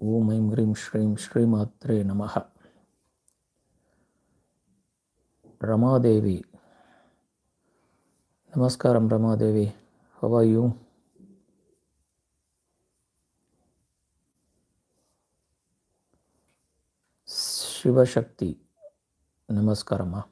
Om Aim Grim Shrim Shri Matre Namaha. Ramadevi. Namaskaram Ramadevi. How are you? Shiva Shakti. Namaskarama.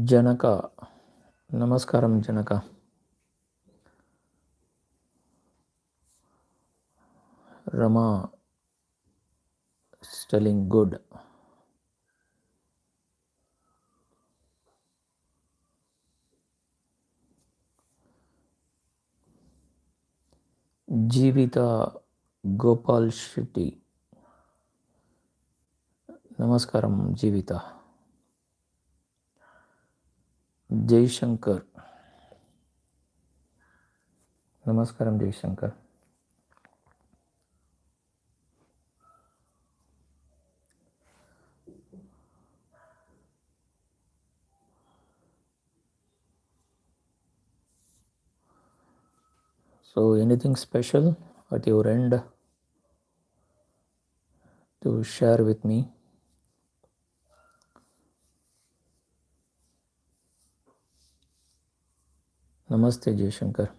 Janaka. Namaskaram Janaka. Rama is telling good. Jivita Gopal Shetty. Namaskaram Jivita. Jai Shankar. Namaskaram Jai Shankar. So anything special at your end to share with me? Namaste Jai Shankar.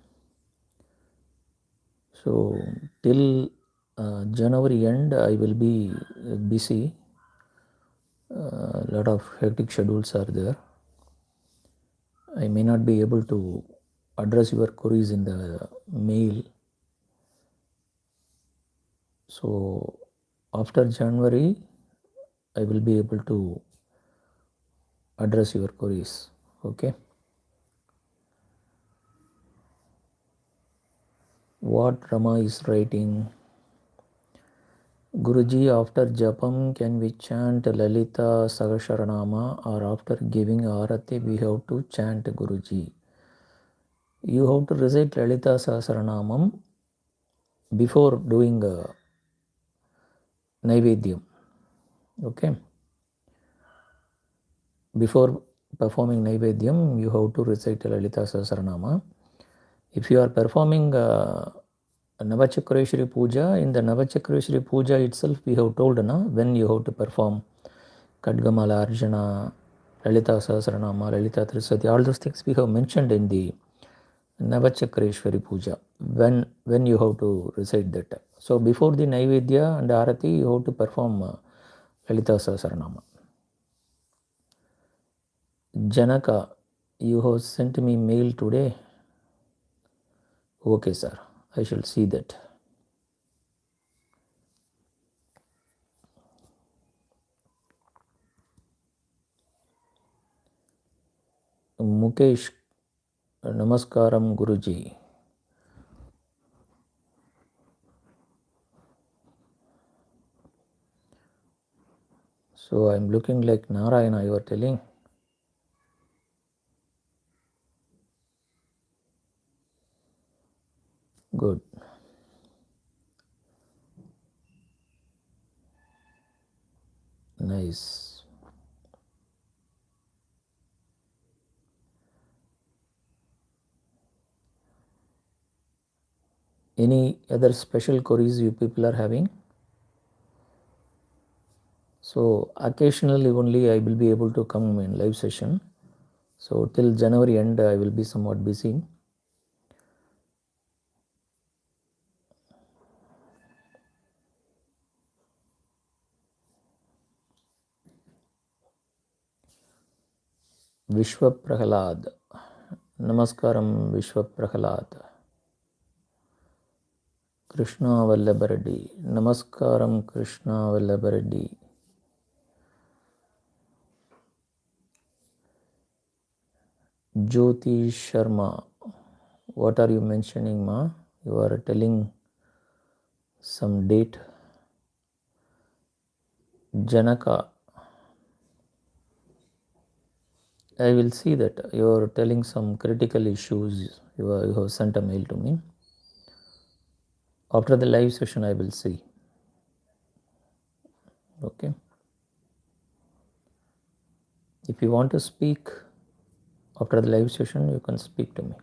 So till January end I will be busy. A lot of hectic schedules are there. I may not be able to address your queries in the mail. So after January I will be able to address your queries. Okay. What Rama is writing. Guruji, after Japam can we chant Lalita Sahasranama, or after giving Arati we have to chant Guruji? You have to recite Lalita Sahasranamam before doing Naivedyam. Okay. Before performing Naivedyam, you have to recite Lalita Sahasranama. If you are performing Navachakreshwari Puja, in the Navachakreshwari Puja itself we have told when you have to perform Kadgamala Arjuna, Lalita Sahasranama, Lalita Trisati, all those things we have mentioned in the Navachakreshwari Puja, when you have to recite that. So before the Naivedya and Arati, you have to perform Lalita Sahasranama. Janaka, you have sent me mail today. Okay, sir. I shall see that. Mukesh, Namaskaram Guruji. So I'm looking like Narayana, you are telling. Good. Nice. Any other special queries you people are having? So occasionally only I will be able to come in live session. So till January end I will be somewhat busy. Vishwa Prahalad. Namaskaram Vishwa Prahalad. Krishna Vallabhareddy. Namaskaram Krishna Vallabhareddy. Jyoti Sharma. What are you mentioning, ma? You are telling some date. Janaka. I will see that you are telling some critical issues. You have sent a mail to me. After the live session, I will see. Okay. If you want to speak after the live session, you can speak to me.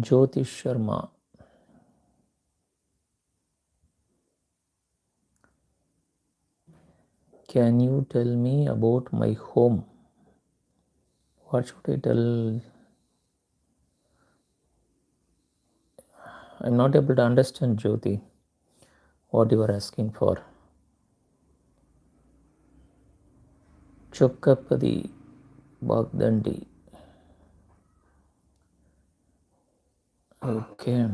Jyotish Sharma. Can you tell me about my home? What should I tell? I'm not able to understand, Jyoti, what you are asking for. Chokkapadi Bagdandi. Okay.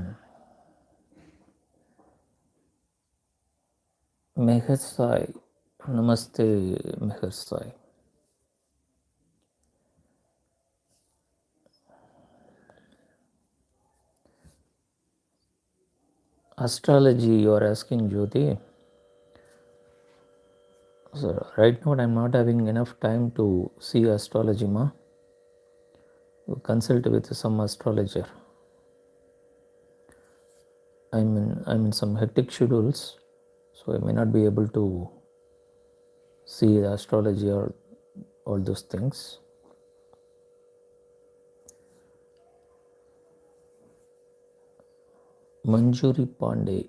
Meher Sai. Namaste, Meher Sai. Astrology, you are asking, Jyoti. So right now I'm not having enough time to see astrology, ma. You consult with some astrologer. I'm in some hectic schedules, so I may not be able to see the astrology or all those things. Manjuri Pandey.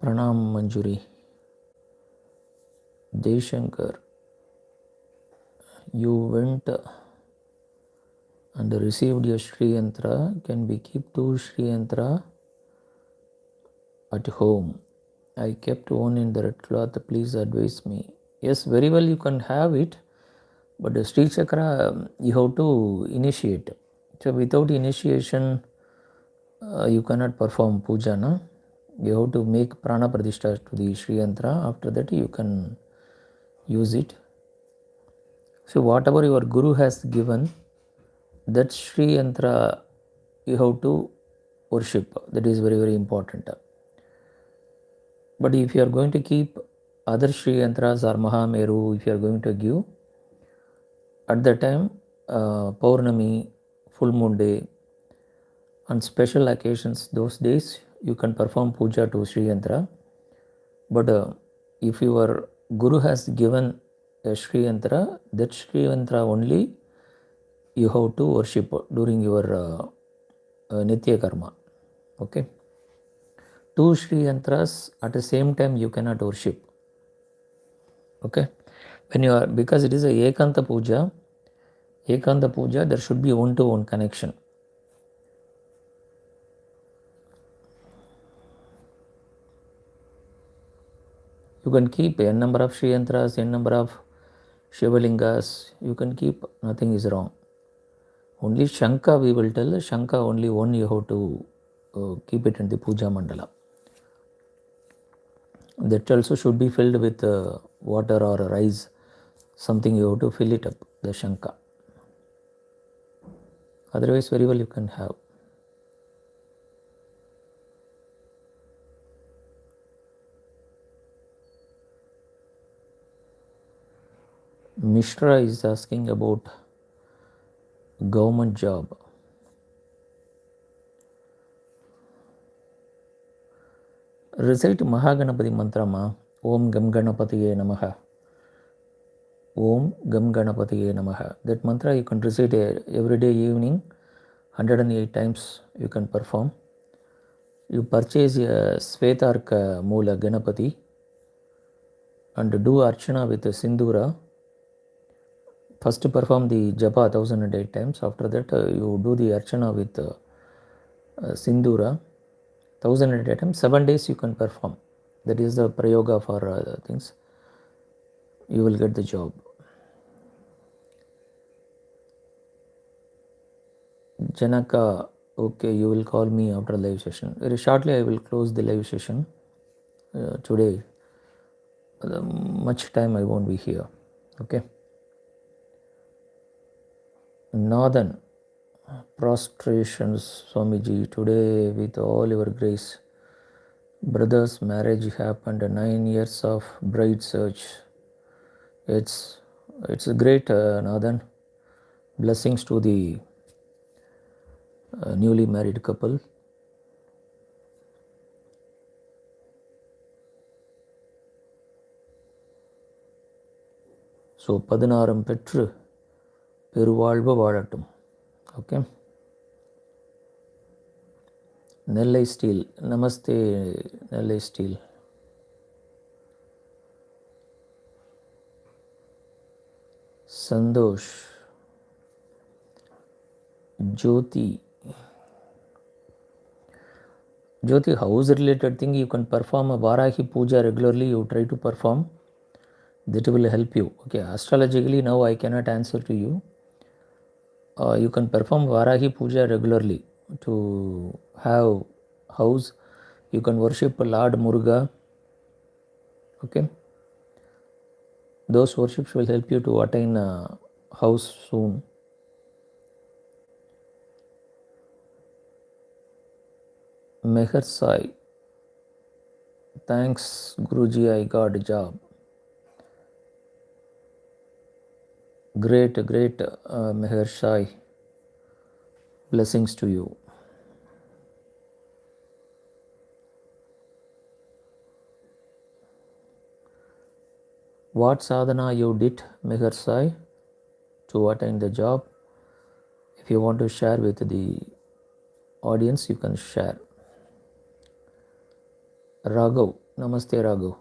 Pranam Manjuri. Deshankar. You went and received your Sri Yantra. Can we keep 2 Sri Yantra at home? I kept one in the red cloth. Please advise me. Yes, very well, you can have it. But the Sri Chakra, you have to initiate. So without initiation, you cannot perform puja, no? You have to make prana pradishta to the Sri Yantra. After that, you can use it. So whatever your Guru has given, that Sri Yantra you have to worship. That is very, very important. But if you are going to keep other Sri Yantras or Mahameru, if you are going to give, at that time, Paurnami, full moon day, on special occasions, those days, you can perform puja to Sri Yantra. But if your Guru has given a Sri Yantra, that Sri Yantra only you have to worship during your Nitya Karma. Okay. 2 Sri Yantras at the same time you cannot worship. Okay. When you are, because it is a Ekanta Puja, there should be one-to-one connection. You can keep n number of Sri Yantras, n number of Shivalingas, you can keep, nothing is wrong. Only Shanka we will tell, Shanka only one you have to keep it in the Puja Mandala. That also should be filled with water or rice, something you have to fill it up, the Shanka. Otherwise, very well you can have. Mishra is asking about government job. Recite Mahaganapati Mantrama, Om Gam Ganapatiye Namaha. Om Gam Ganapatiye Namaha. That mantra you can recite every day evening, 108 times you can perform. You purchase a Svetarka Moola Ganapati and do Archana with a Sindura. First perform the Japa 1008 times. After that you do the Archana with Sindura 1008 times. 7 days you can perform. That is the prayoga for things. You will get the job. Janaka, okay, you will call me after live session. Very shortly I will close the live session today. Much time I won't be here. Okay. Northern prostrations, Swamiji, today with all your grace. Brother's marriage happened, 9 years of bride search. It's It's a great, Nathan. Blessings to the newly married couple. So 16 பெற்று பெருவாழ்வு வாழட்டும். Okay. Nellai steel, Namaste Nellai steel. Santhosh, Jothi. Jyoti, house related thing, you can perform a Varahi Puja regularly, you try to perform, that will help you. Okay, astrologically now I cannot answer to you. You can perform Varahi Puja regularly to have house. You can worship Lord Muruga. Okay, those worships will help you to attain a house soon. Meher Sai, thanks Guruji, I got a job. Great, Meher Sai. Blessings to you. What sadhana you did, Meher Sai, to attain the job? If you want to share with the audience, you can share. Raghav, namaste Raghav.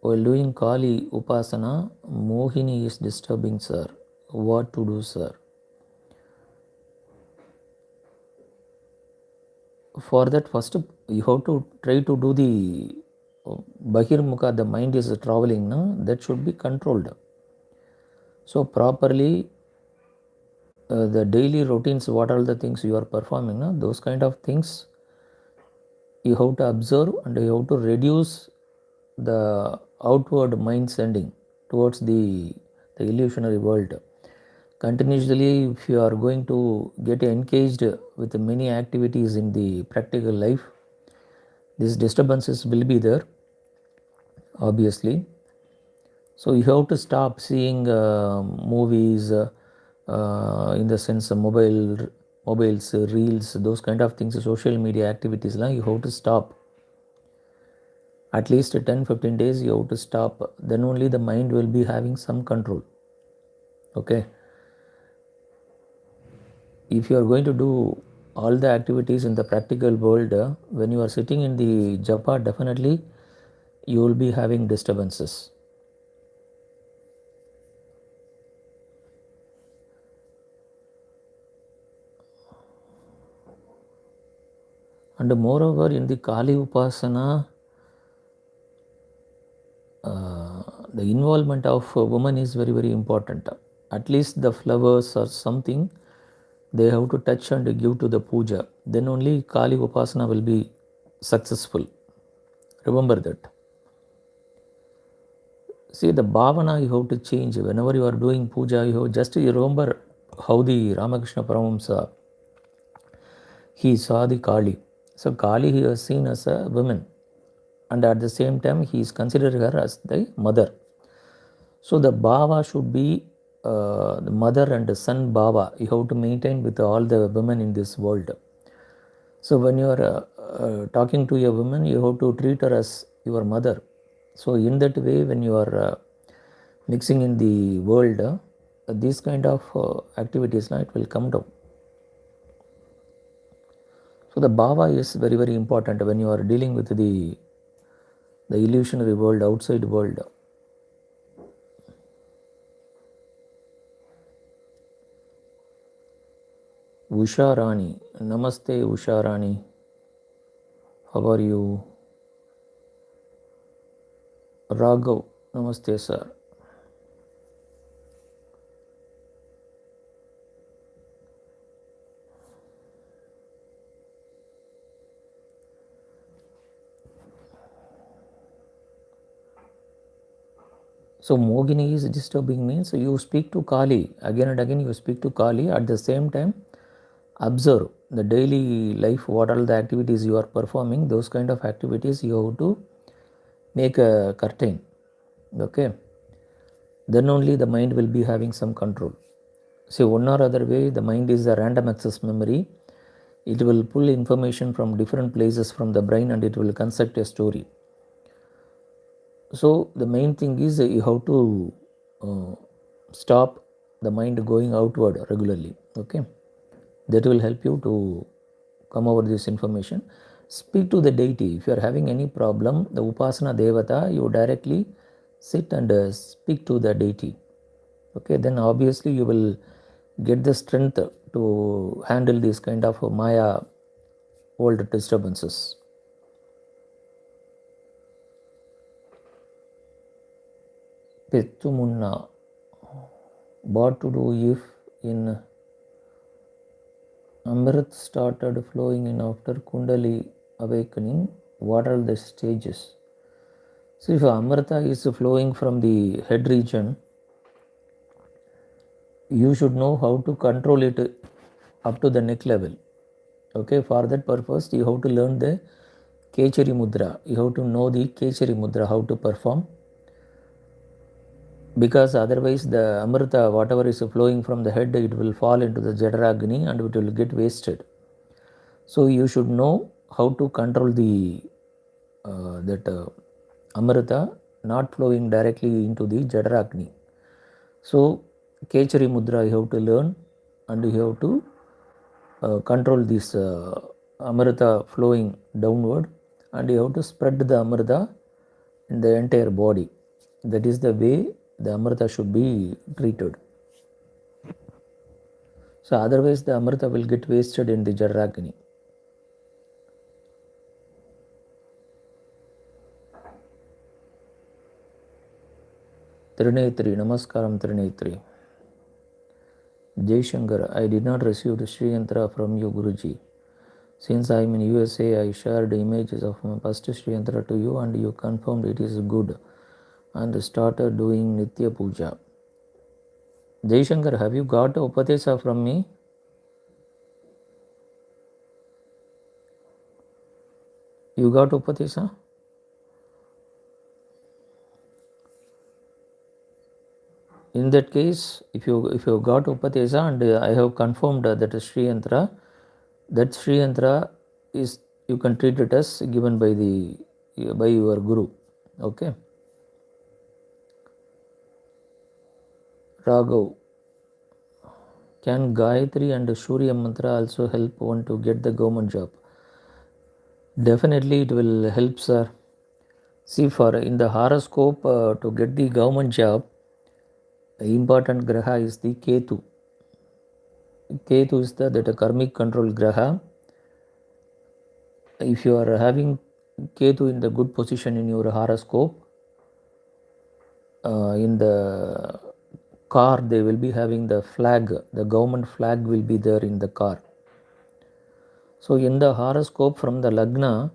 While doing Kali Upasana, Mohini is disturbing, sir. What to do, sir? For that, first you have to try to do the Bahirmukha, the mind is traveling, no? That should be controlled. So properly, the daily routines, what are the things you are performing, no? Those kind of things you have to observe, and you have to reduce the outward mind sending towards the illusionary world. Continuously, if you are going to get engaged with many activities in the practical life, these disturbances will be there, obviously. So you have to stop seeing movies, in the sense of mobiles, reels, those kind of things, social media activities, you have to stop. At least 10-15 days you have to stop. Then only the mind will be having some control. Okay. If you are going to do all the activities in the practical world, when you are sitting in the japa, definitely you will be having disturbances. And moreover, in the Kali Upasana, the involvement of a woman is very, very important. At least the flowers or something they have to touch and give to the puja. Then only Kali Upasana will be successful. Remember that. See, the bhavana you have to change. Whenever you are doing puja, you have just remember how the Ramakrishna Paramahamsa, he saw the Kali. So Kali he was seen as a woman, and at the same time he is considered her as the mother. So the bhava should be the mother and the son bhava. You have to maintain with all the women in this world. So when you are talking to a woman, you have to treat her as your mother. So in that way, when you are mixing in the world, these kind of activities, it will come down. So the bhava is very, very important when you are dealing with the illusionary world, outside world. Usha Rani, namaste Usha Rani. How are you? Raghav, namaste sir. So Mogini is disturbing means you speak to Kali. Again and again you speak to Kali. At the same time, observe the daily life, what are the activities you are performing. Those kind of activities you have to make a curtain. Okay. then only the mind will be having some control. See, one or other way, the mind is a random access memory. It will pull information from different places from the brain and it will construct a story. So the main thing is you have to stop the mind going outward regularly. Okay, that will help you to come over this information. Speak to the deity. If you are having any problem, the Upasana Devata, you directly sit and speak to the deity. Okay, then obviously you will get the strength to handle this kind of Maya old disturbances. Pettumunna. What to do if in Amrit started flowing in after Kundali awakening? What are the stages? So if Amrita is flowing from the head region, you should know how to control it up to the neck level. Okay, for that purpose, you have to learn the Kechari Mudra. You have to know the Kechari Mudra, how to perform. Because otherwise the Amrita, whatever is flowing from the head, it will fall into the Jadaragni and it will get wasted. So you should know how to control the Amrita not flowing directly into the Jadaragni. So Kechari Mudra you have to learn and you have to control this Amrita flowing downward and you have to spread the Amrita in the entire body. That is the way the Amrita should be treated. So otherwise the Amrita will get wasted in the Jadaragni. Trinetri, Namaskaram Trinetri. Jai Shankar, I did not receive the Sri Yantra from you, Guruji. Since I am in USA, I shared images of my first Sri Yantra to you and you confirmed it is good and started doing Nitya Puja. Jai Shankar, have you got Upatesa from me? You got Upatesa? In that case, if you got Upatesa and I have confirmed that Sri Yantra, that Sri Yantra is, you can treat it as given by your Guru. Okay. Raghav, can Gayatri and Surya Mantra also help one to get the government job? Definitely it will help, sir. See, for in the horoscope to get the government job, the important graha is the Ketu. Ketu is that karmic control graha. If you are having Ketu in the good position in your horoscope, in the car they will be having the flag, the government flag will be there in the car. So in the horoscope from the Lagna,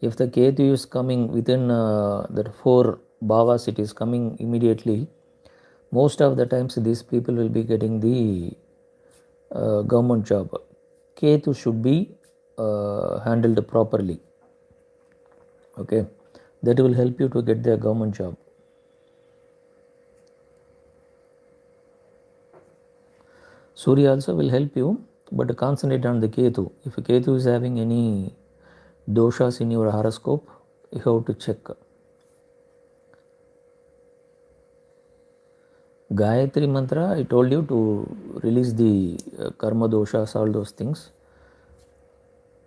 if the Ketu is coming within the 4 bhavas, it is coming immediately, most of the times these people will be getting the government job. Ketu should be handled properly. Okay, that will help you to get the government job. Surya also will help you, but concentrate on the Ketu. If Ketu is having any doshas in your horoscope, you have to check. Gayatri Mantra, I told you to release the karma doshas, all those things.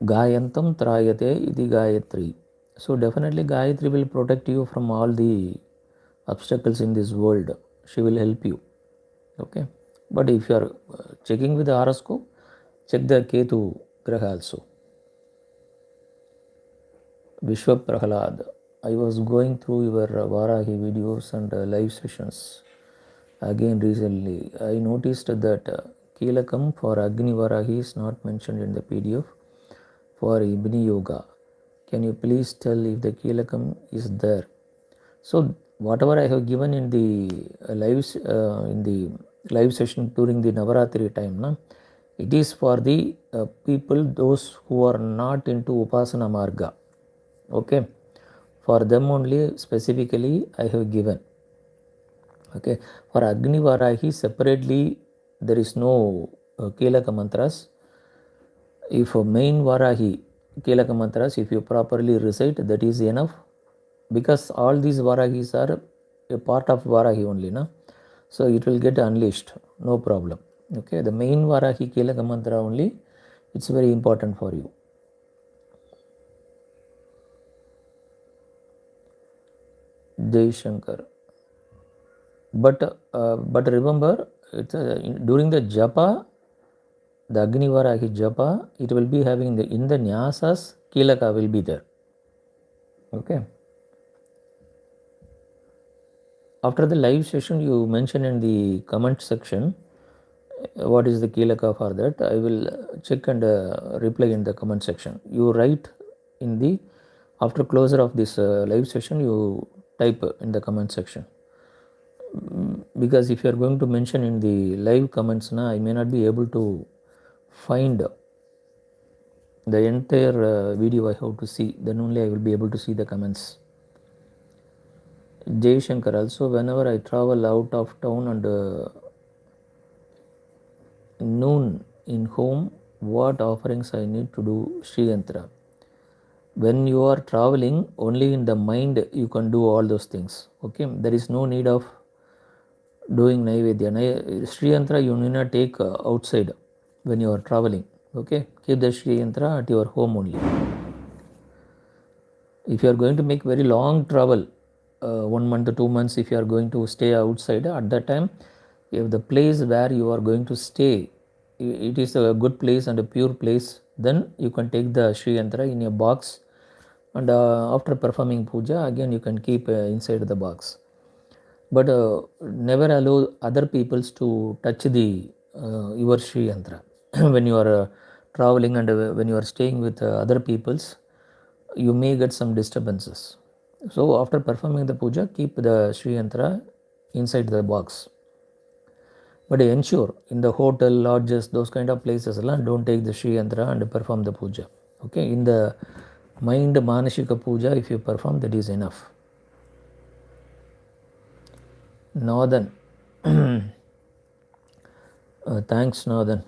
Gayantam Trayate Iti Gayatri. So definitely Gayatri will protect you from all the obstacles in this world. She will help you. Okay. But if you are checking with the horoscope, check the Ketu Graha also. Vishwa Prahalad, I was going through your Varahi videos and live sessions again recently. I noticed that Kilakam for Agni Varahi is not mentioned in the PDF for Ibni Yoga. Can you please tell if the Kilakam is there? So whatever I have given in the live session during the Navaratri time, it is for the people, those who are not into Upasana Marga. Okay, for them only specifically I have given. Okay, for Agni Varahi separately there is no Kilaka mantras. If a main Varahi Kilaka mantras, if you properly recite, that is enough, because all these Varahis are a part of Varahi only, na? So it will get unleashed, no problem. Okay, the main Varahi Kilaka mantra only, it's very important for you. Jai Shankar. But remember, it's during the japa, the Agni Varahi japa, it will be having in the nyasas, Kilaka will be there. Okay. After the live session, you mention in the comment section what is the Kilaka for that. I will check and reply in the comment section. You write in the, after closure of this live session, you type in the comment section. Because if you are going to mention in the live comments, I may not be able to find the entire video I have to see. Then only I will be able to see the comments. Jay Shankar, also whenever I travel out of town and noon in home, what offerings I need to do Sri Yantra? When you are traveling, only in the mind you can do all those things. Okay, there is no need of doing Naivedya. Sri Yantra you need not take outside when you are traveling. Okay, keep the Sri Yantra at your home only. If you are going to make very long travel, 1 month or 2 months, if you are going to stay outside, at that time, if the place where you are going to stay, it is a good place and a pure place, then you can take the Sri Yantra in a box, and after performing puja, again you can keep inside the box. But never allow other peoples to touch the your Sri Yantra. When you are traveling and when you are staying with other peoples, you may get some disturbances. So after performing the puja, keep the Sri Yantra inside the box. But ensure in the hotel, lodges, those kind of places, don't take the Sri Yantra and perform the puja. Okay, in the mind Manashika puja, if you perform, that is enough. Northern. Thanks, Northern.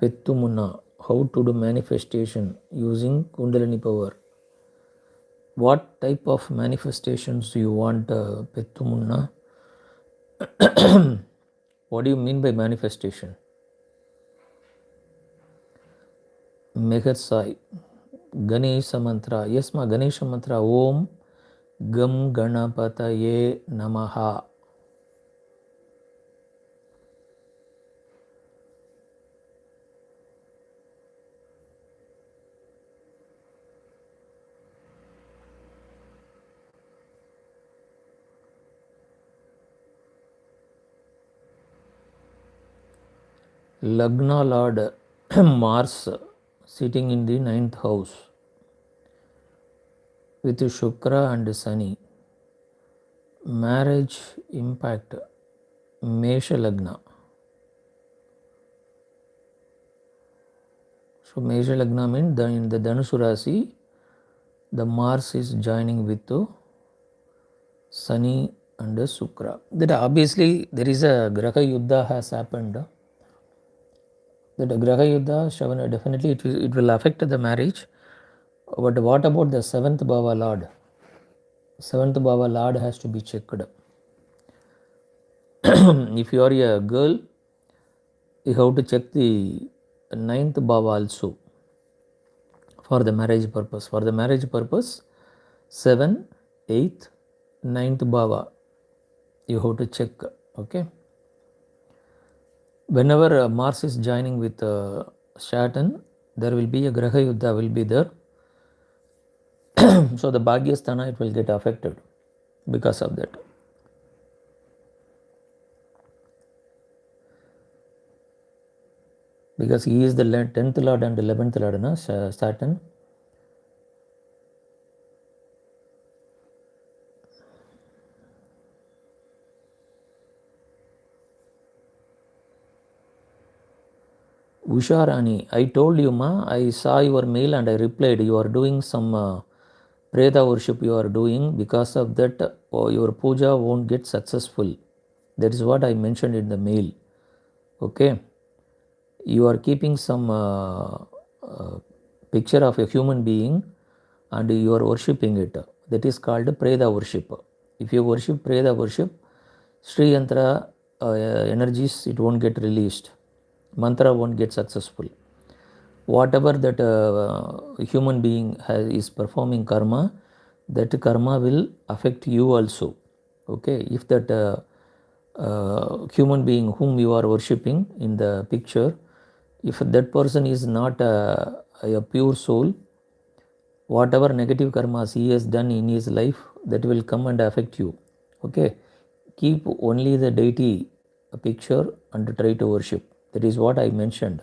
Pettumuna, how to do manifestation using Kundalini power. What type of manifestations do you want, Pettumuna? What do you mean by manifestation? Meher Sai. Ganesha mantra. Yes, ma Ganesha mantra. Om Gam Ganapataye Namaha. Lagna Lord Mars sitting in the 9th house with Shukra and Sani. Marriage impact Mesha Lagna. So Mesha Lagna means in the Dhanusu Rasi, the Mars is joining with Sani and Shukra. That obviously there is a Graha Yuddha has happened. That Graha Yuddha, Shavana, definitely it will affect the marriage. But what about the 7th Bhava Lord? 7th Bhava Lord has to be checked. If you are a girl, you have to check the 9th Bhava also for the marriage purpose. For the marriage purpose, 7th, 8th, 9th Bhava, you have to check. Okay. Whenever Mars is joining with Saturn, there will be a Graha Yuddha will be there. So the Bhagyasthana, it will get affected because of that. Because he is the 10th Lord and 11th Lord, Saturn. Usha Rani, I told you, ma, I saw your mail and I replied, you are doing some Preta worship you are doing, because of that your puja won't get successful. That is what I mentioned in the mail. Okay, you are keeping some picture of a human being and you are worshipping it. That is called Preda worship. If you worship Preda worship, Sri Yantra energies, it won't get released. Mantra won't get successful. Whatever that human being is performing karma, that karma will affect you also. Okay, if that human being whom you are worshipping in the picture, if that person is not a pure soul, whatever negative karmas he has done in his life, that will come and affect you. Okay, keep only the deity picture and try to worship. That is what I mentioned.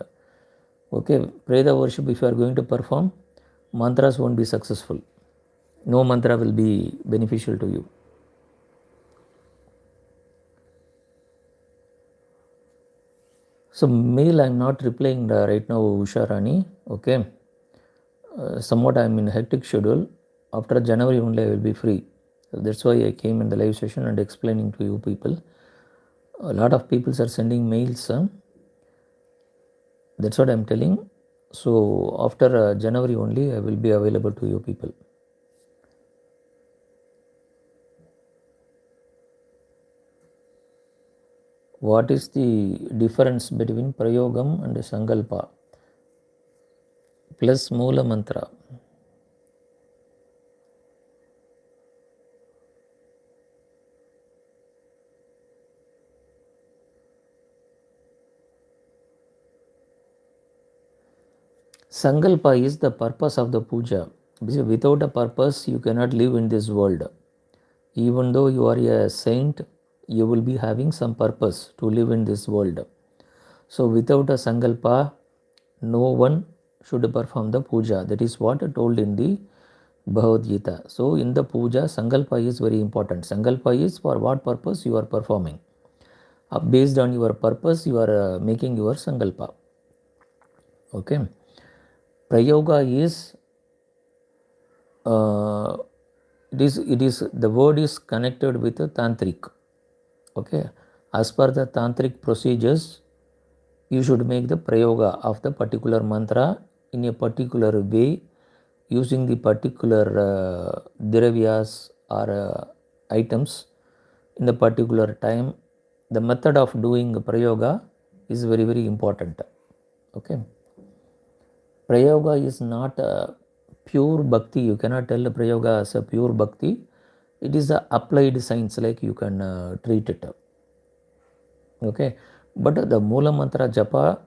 Okay, pray the worship. If you are going to perform, mantras won't be successful. No mantra will be beneficial to you. So mail I'm not replying right now, Usha Rani. Okay, somewhat I'm in a hectic schedule. After January only I will be free. So that's why I came in the live session and explaining to you people. A lot of people are sending mails. That's what I'm telling. So after January only I will be available to you people. What is the difference between Prayogam and Sankalpa plus Moola Mantra? Sankalpa is the purpose of the puja. Without a purpose, you cannot live in this world. Even though you are a saint, you will be having some purpose to live in this world. So without a Sankalpa, no one should perform the puja. That is what told in the Bhagavad Gita. So in the puja, Sankalpa is very important. Sankalpa is for what purpose you are performing. Based on your purpose, you are making your Sankalpa. Okay. Prayoga is it is the word is connected with the tantric. Okay, as per the tantric procedures, you should make the prayoga of the particular mantra in a particular way, using the particular dravyas or items in the particular time. The method of doing prayoga is very, very important. Okay, prayoga is not pure bhakti. You cannot tell prayoga as a pure bhakti. It is a applied science, like you can treat it. Okay, but the Moola Mantra Japa,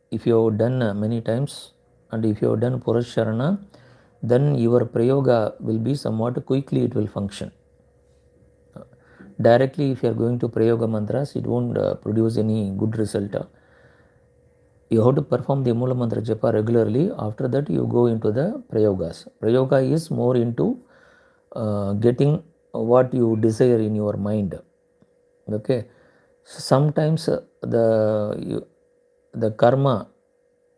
if you have done many times and if you have done Purasharana, then your prayoga will be somewhat quickly, it will function. Directly, if you are going to prayoga mantras, it won't produce any good result. You have to perform the Moola Mantra Japa regularly. After that, you go into the prayogas. Prayoga is more into getting what you desire in your mind. Okay, sometimes the karma,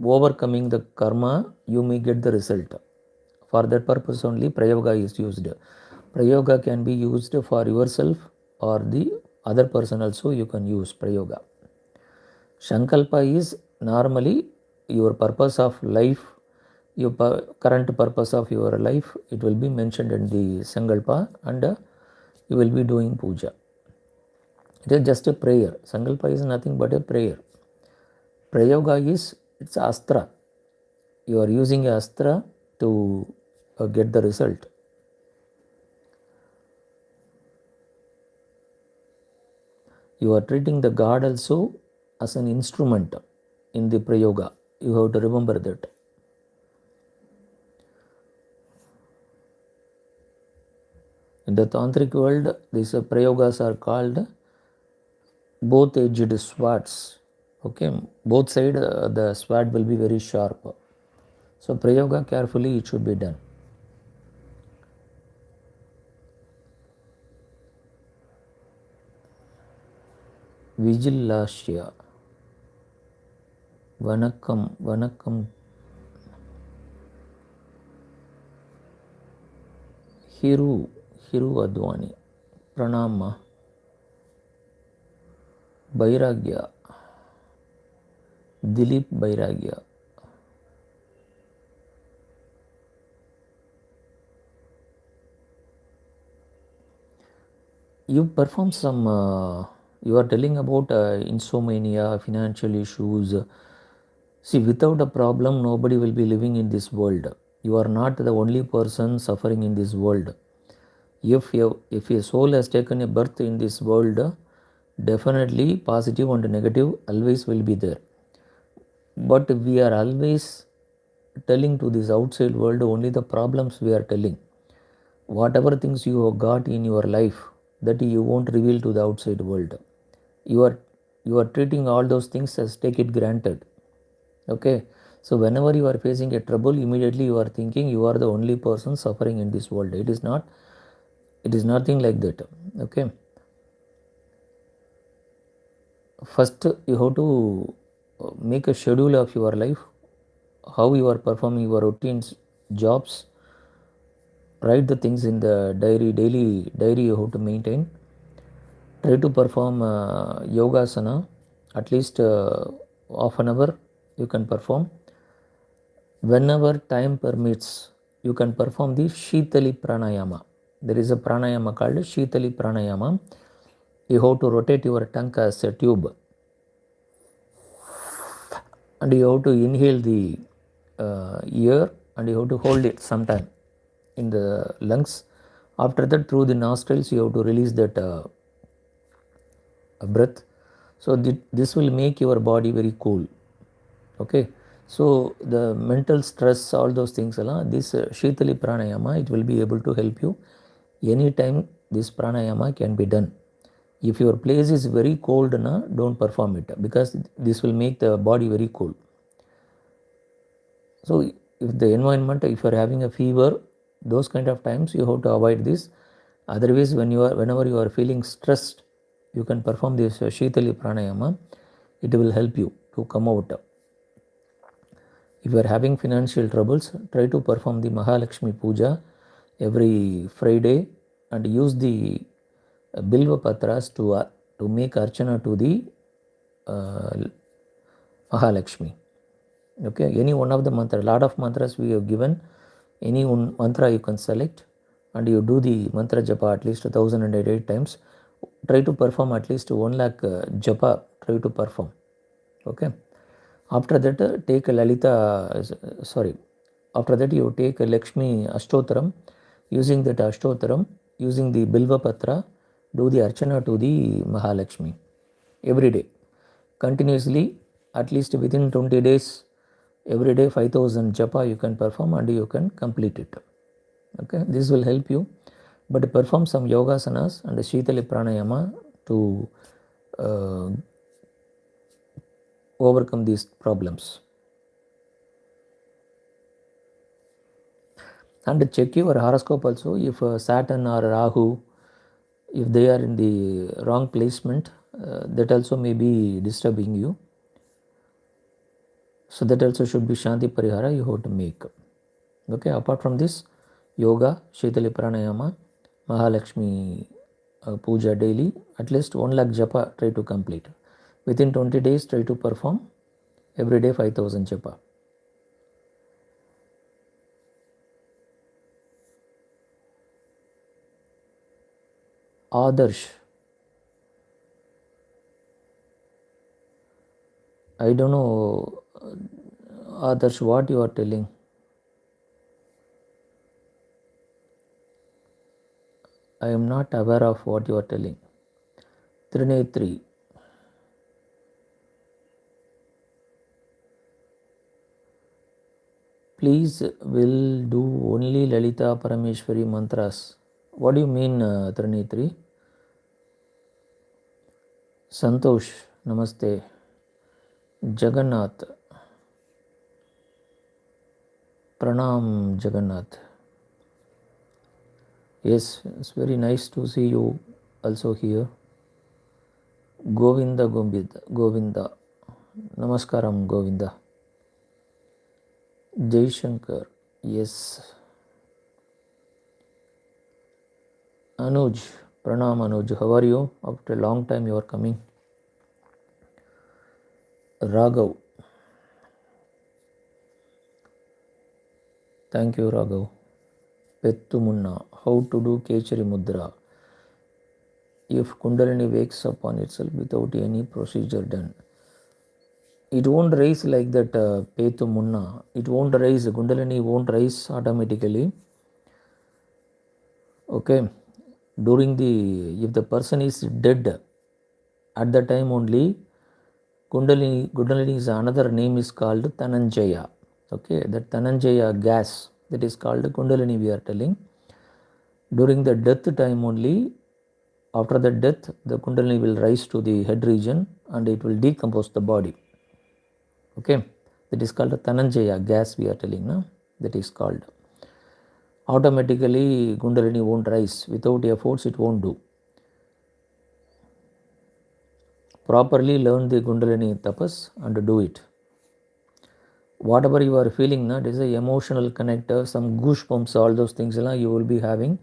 overcoming the karma, you may get the result. For that purpose only prayoga is used. Prayoga can be used for yourself or the other person also. You can use prayoga. Sankalpa is normally your purpose of life, your current purpose of your life. It will be mentioned in the Sankalpa, and you will be doing puja. It is just a prayer. Sankalpa is nothing but a prayer. Prayoga is, it's astra. You are using a astra to get the result. You are treating the God also as an instrument in the prayoga. You have to remember that. In the tantric world, these prayogas are called both-edged swords. Okay, both sides the sword will be very sharp. So prayoga, carefully it should be done. Vigilashya. Vanakkam. Hiru Advani, Pranama, Bairagya, Dilip Bairagya. You perform some, you are telling about insomnia, financial issues. See, without a problem, nobody will be living in this world. You are not the only person suffering in this world. If a soul has taken a birth in this world, definitely positive and negative always will be there. But we are always telling to this outside world only the problems we are telling. Whatever things you have got in your life, that you won't reveal to the outside world. You are treating all those things as take it granted. Okay, so whenever you are facing a trouble, immediately you are thinking you are the only person suffering in this world. It is not. It is nothing like that. Okay, first you have to make a schedule of your life, how you are performing your routines, jobs. Write the things in the daily diary you have to maintain. Try to perform yogasana at least half an hour you can perform. Whenever time permits, you can perform the Shitali Pranayama. There is a pranayama called Shitali Pranayama. You have to rotate your tongue as a tube, and you have to inhale the air, and you have to hold it sometime in the lungs. After that, through the nostrils, you have to release that breath. So this will make your body very cool. Okay, so the mental stress, all those things, this Shitali Pranayama, it will be able to help you anytime. This pranayama can be done. If your place is very cold, don't perform it, because this will make the body very cool. So if the environment, if you are having a fever, those kind of times you have to avoid this. Otherwise, whenever you are feeling stressed, you can perform this Shitali Pranayama. It will help you to come out. If you are having financial troubles, try to perform the Mahalakshmi Puja every Friday and use the Bilva Patras to make Archana to the Mahalakshmi. Okay, any one of the mantra, lot of mantras we have given, any one mantra you can select and you do the mantra japa at least 1008 times. Try to perform at least 1 lakh japa, try to perform. Okay, after that take a Lalita, after that you take a Lakshmi Ashtotaram. Using that Ashtotaram, using the Bilva Patra, do the Archana to the Mahalakshmi every day, continuously, at least within 20 days, every day 5000 japa you can perform and you can complete it. Okay, this will help you. But perform some yogasanas and Shitali Pranayama to overcome these problems. And check your horoscope also. If Saturn or Rahu, if they are in the wrong placement, that also may be disturbing you. So that also should be Shanti Parihara you have to make. Okay, apart from this, yoga, Shitali Pranayama, Mahalakshmi Puja daily, at least 1 lakh japa try to complete. Within 20 days, try to perform every day 5000 japa. Adarsh, I don't know, Adarsh, what you are telling. I am not aware of what you are telling. Trinetri, please will do only Lalita Parameshwari mantras. What do you mean, Trinetri? Santosh, namaste. Jagannath, Pranam Jagannath. Yes, it's very nice to see you also here. Govinda Govinda. Namaskaram Govinda. Jai Shankar. Yes. Anuj, Pranam Anuj, how are you? After a long time you are coming. Raghav, thank you Raghav. Pettu Munna, how to do Kechari Mudra if Kundalini wakes up on itself without any procedure done. It won't rise like that, Pettu Munna. It won't rise, Kundalini won't rise automatically. Okay, if the person is dead, at the time only, Kundalini is another name is called Dhananjaya. Okay, that Dhananjaya gas, that is called Kundalini, we are telling. During the death time only, after the death, the Kundalini will rise to the head region and it will decompose the body. Okay, that is called Dhananjaya gas, we are telling. No? That is called. Automatically, Kundalini won't rise. Without efforts, it won't do. Properly learn the Kundalini tapas and do it. Whatever you are feeling, it is an emotional connector, some goosebumps, all those things you will be having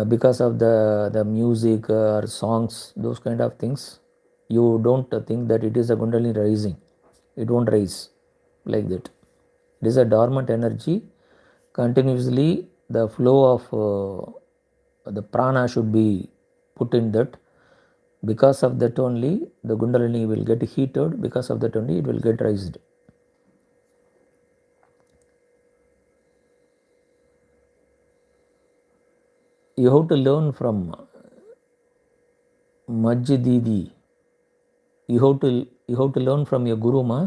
because of the music or songs, those kind of things. You don't think that it is a Kundalini rising. It won't rise like that. It is a dormant energy. Continuously, the flow of the prana should be put in that. Because of that only, the Kundalini will get heated. Because of that only, it will get raised. You have to learn from Majjididi. You have to learn from your Guru Ma,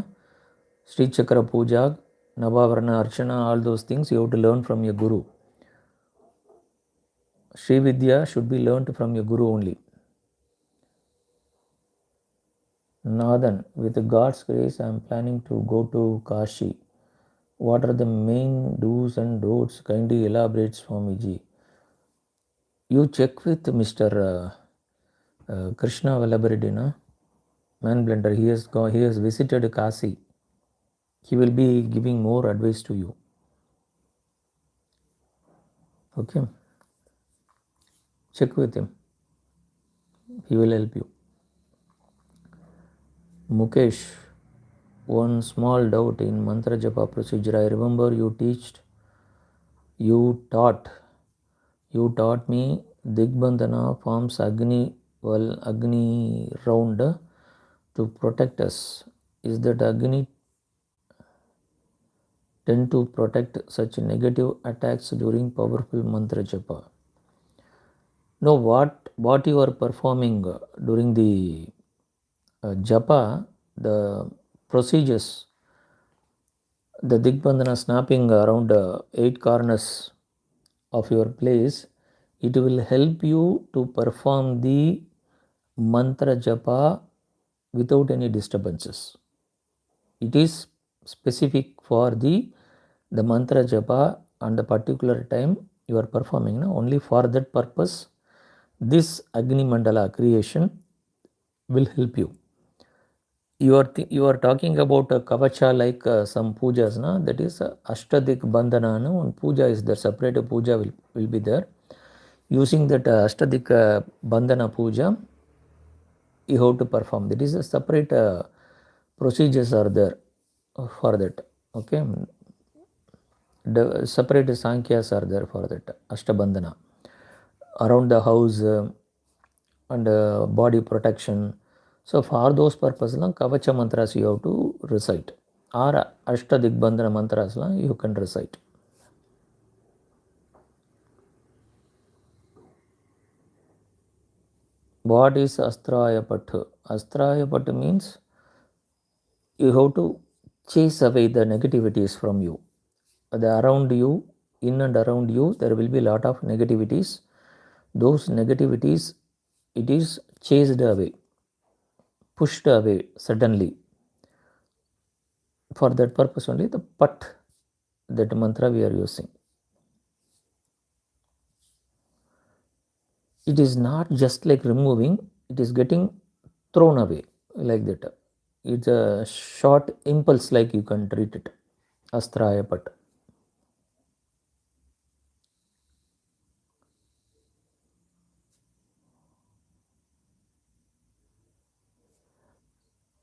Sri Chakra Puja, Navavarna Archana, all those things you have to learn from your Guru. Sri Vidya should be learned from your Guru only. Nathan, with God's grace, I am planning to go to Kashi. What are the main do's and don'ts? Kindly elaborate, Swamiji. You check with Mr. Krishna Vallabhareddy, Man Blender. He has visited Kashi. He will be giving more advice to you. Okay. Check with him. He will help you. Mukesh, one small doubt in Mantra Japa procedure. I remember you taught me Digbandhana forms Agni round to protect us. Is that Agni tend to protect such negative attacks during powerful Mantra Japa? No, what you are performing during the Japa, the procedures, the Digbandhana snapping around 8 corners of your place, it will help you to perform the mantra japa without any disturbances. It is specific for the mantra japa and the particular time you are performing. Only for that purpose, this Agni Mandala creation will help you. You are talking about a kavacha like some pujas, that is Ashtadik Bandhana. One puja is there, separate puja will be there. Using that Ashtadik Bandhana puja, you have to perform. That is a separate procedures are there for that. Okay, the separate Sankhyas are there for that Ashtabandhana. Around the house and body protection. So for those purposes, Kavacha mantras you have to recite, or Ashtadigbandhana mantras you can recite. What is Astraya Patha? Astraya Patha means you have to chase away the negativities from you. Around you, in and around you, there will be a lot of negativities. Those negativities, it is chased away, pushed away suddenly. For that purpose only, the Pat, that mantra we are using. It is not just like removing, it is getting thrown away like that. It's a short impulse, like you can treat it. Astraya Pat.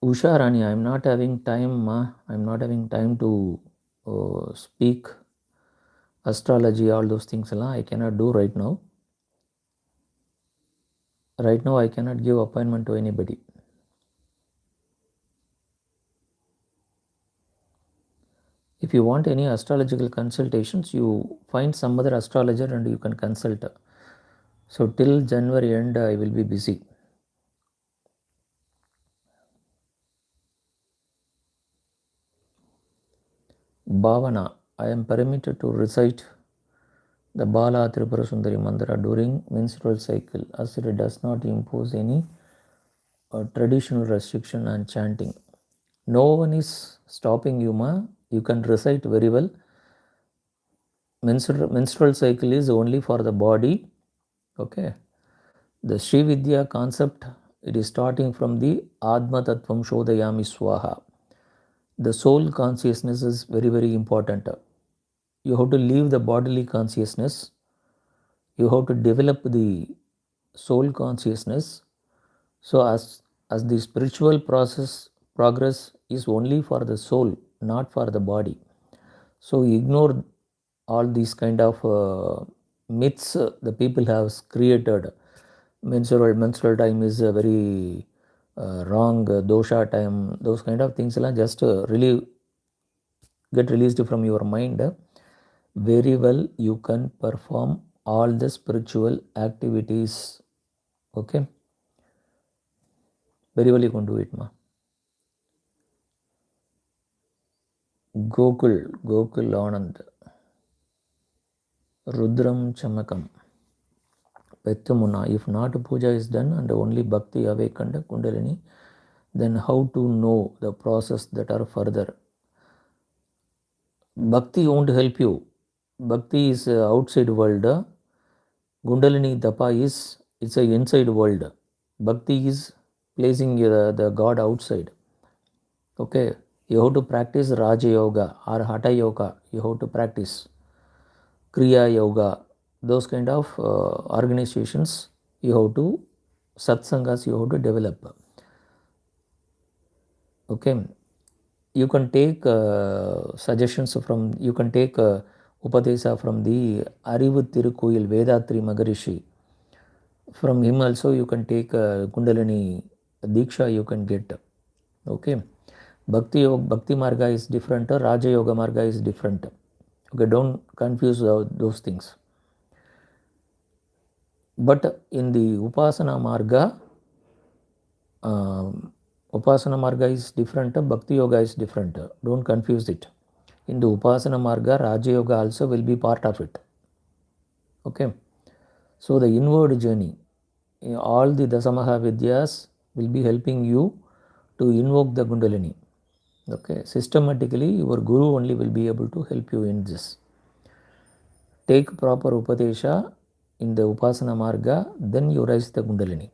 Usha Rani, I'm not having time, ma. I'm not having time to speak astrology, all those things. I cannot do right now. Right now, I cannot give appointment to anybody. If you want any astrological consultations, you find some other astrologer and you can consult. So till January end, I will be busy. Bhavana, I am permitted to recite the Bala Tripura Sundari mantra during menstrual cycle, as it does not impose any traditional restriction on chanting. No one is stopping you, ma. You can recite very well. Menstrual cycle is only for the body. Okay. The Sri Vidya concept, it is starting from the Atma Tattvam Shodhayami Swaha. The soul consciousness is very, very important. You have to leave the bodily consciousness. You have to develop the soul consciousness. So as the spiritual progress is only for the soul, not for the body. So ignore all these kind of myths the people have created. Menstrual time is a very wrong dosha time. Those kind of things just really get released from your mind. Very well you can perform all the spiritual activities. Okay, very well you can do it, ma. Gokul Anand, Rudram Chamakam, Pettamuna. If not puja is done and only bhakti awakened Kundalini, then how to know the process that are further? Bhakti won't help you. Bhakti is outside world. Kundalini Dapa is, it's a inside world. Bhakti is placing the God outside. Okay, you have to practice Raja Yoga or Hatha Yoga. You have to practice Kriya Yoga. Those kind of organizations you have to, satsangas you have to develop. Okay, you can take suggestions from, you can take Upadesa from the Arivu Tirukoil Vedatri Magarishi. From him also you can take Kundalini Diksha you can get. Okay, Bhakti Marga is different, Raja Yoga Marga is different. Okay, don't confuse those things. But in the Upasana Marga, Upasana Marga is different, Bhakti Yoga is different. Don't confuse it. In the Upasana Marga, Raja Yoga also will be part of it. Okay, so the inward journey, all the Dasamaha Vidyas will be helping you to invoke the Kundalini. Okay, systematically your Guru only will be able to help you in this. Take proper Upadesha in the Upasana Marga, then you raise the Kundalini.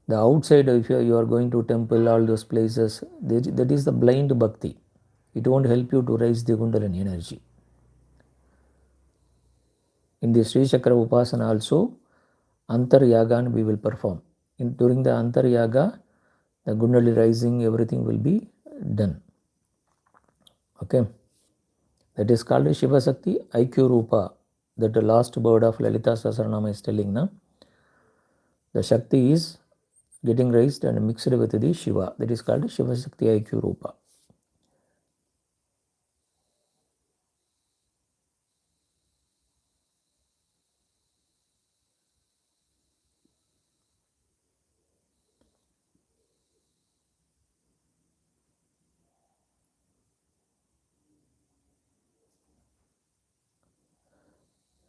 The outside, if you are going to temple, all those places, that is the blind bhakti. It won't help you to raise the Kundalini energy. In the Sri Chakra Upasana also, Antar Yagan we will perform. During the Antar Yaga, the Kundalini rising, everything will be done. Okay, that is called Shiva Sakti IQ Rupa. That the last word of Lalita Sahasranama is telling now. The Shakti is getting raised and mixed with the Shiva. That is called Shiva Shakti IQ Rupa.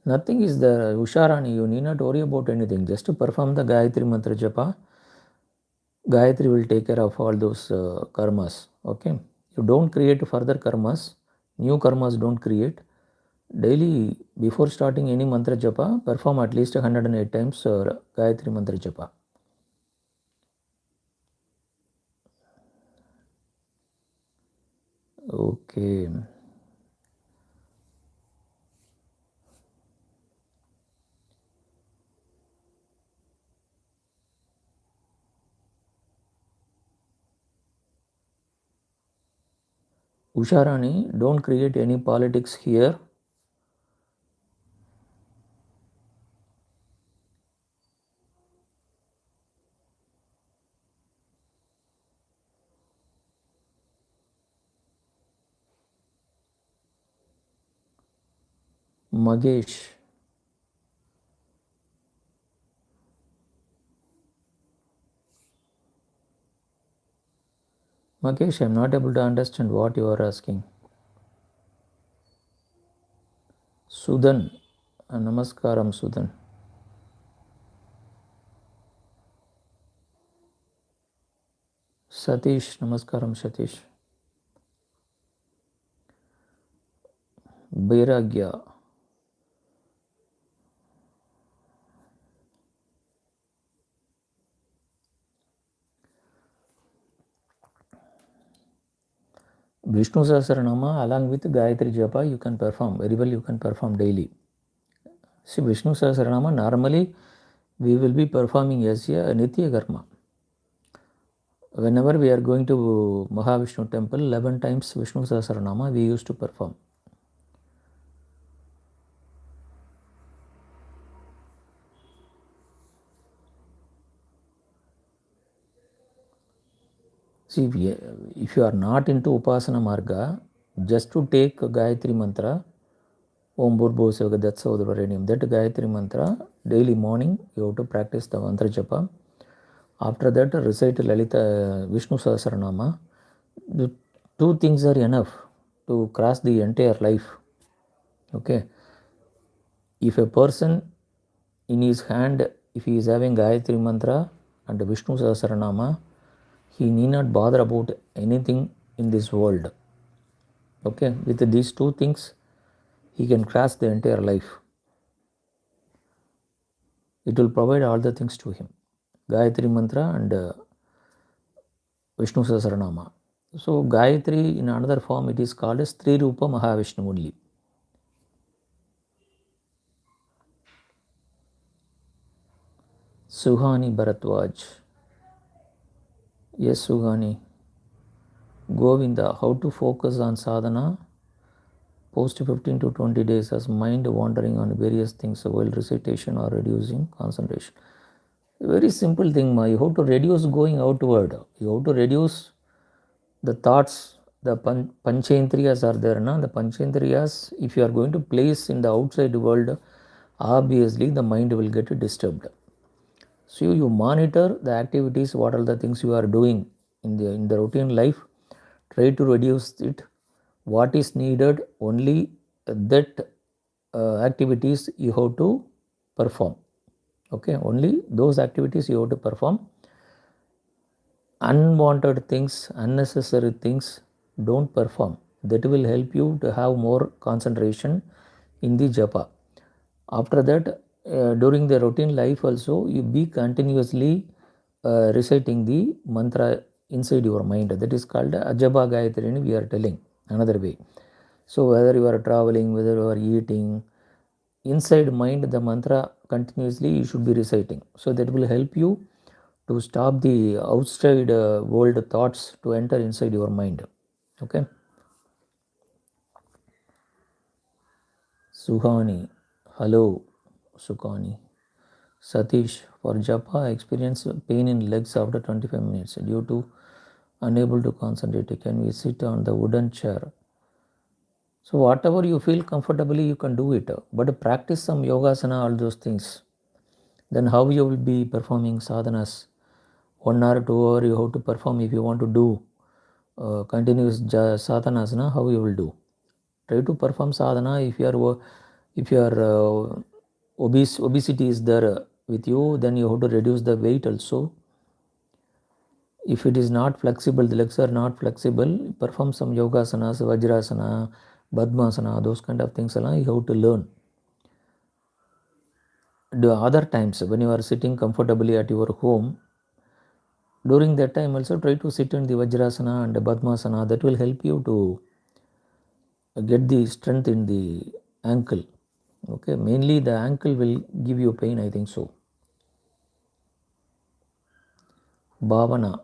Nothing is there, Usharani. You need not worry about anything. Just to perform the Gayatri Mantra Japa. Gayatri will take care of all those karmas. Okay. You don't create further karmas. New karmas don't create. Daily, before starting any mantra japa, perform at least 108 times Gayatri Mantra Japa. Okay. Usharani, don't create any politics here. Magesh, Magesh, I'm not able to understand what you are asking. Sudan, Namaskaram Sudan. Satish, Namaskaram Satish. Bairagya, Vishnu Sahasranama along with Gayatri Japa you can perform, very well you can perform daily. See, Vishnu Sahasranama normally we will be performing as a Nitya Karma. Whenever we are going to Mahavishnu temple, 11 times Vishnu Sahasranama we used to perform. See, if you are not into Upasana Marga, just to take Gayatri Mantra, Om Bhurbo Sevagadatsaudavarenyam, that Gayatri Mantra, daily morning you have to practice the Mantra Japa. After that, recite Lalita Vishnu Sahasranama. The two things are enough to cross the entire life. Okay. If a person in his hand, if he is having Gayatri Mantra and Vishnu Sahasranama, he need not bother about anything in this world. Okay. With these two things, he can cross the entire life. It will provide all the things to him. Gayatri Mantra and Vishnu Sahasranama. So Gayatri in another form it is called as Tri Rupa Mahavishnu only. Suhani Bharatwaj. Yes, Suhani. Govinda, how to focus on sadhana? Post 15 to 20 days as mind wandering on various things while recitation or reducing concentration. A very simple thing, ma. You have to reduce going outward. You have to reduce the thoughts. The panchendriyas are there, na? The panchendriyas, if you are going to place in the outside world, obviously the mind will get disturbed. So you monitor the activities, what are the things you are doing in the routine life. Try to reduce it. What is needed, only that activities you have to perform. Okay, only those activities you have to perform. Unwanted things, unnecessary things, don't perform. That will help you to have more concentration in the japa. After that, during the routine life also, you be continuously reciting the mantra inside your mind. That is called Ajaba Gayatri, we are telling another way. So whether you are traveling, whether you are eating, inside mind the mantra continuously you should be reciting. So that will help you to stop the outside world thoughts to enter inside your mind. Okay. Suhani, hello, Sukhani. Satish, for japa, I experience pain in legs after 25 minutes due to unable to concentrate. Can we sit on the wooden chair? So whatever you feel comfortably, you can do it. But practice some yogasana, all those things. Then how you will be performing sadhanas? 1 hour, 2 hour you have to perform if you want to do continuous sadhanas, how you will do? Try to perform sadhana. If you are obesity is there with you, then you have to reduce the weight also. If it is not flexible, the legs are not flexible, perform some yogasanas, vajrasana, padmasana, those kind of things you have to learn. The other times when you are sitting comfortably at your home, during that time also try to sit in the vajrasana and the padmasana. That will help you to get the strength in the ankle. Okay, mainly the ankle will give you pain, I think so. Bhavana.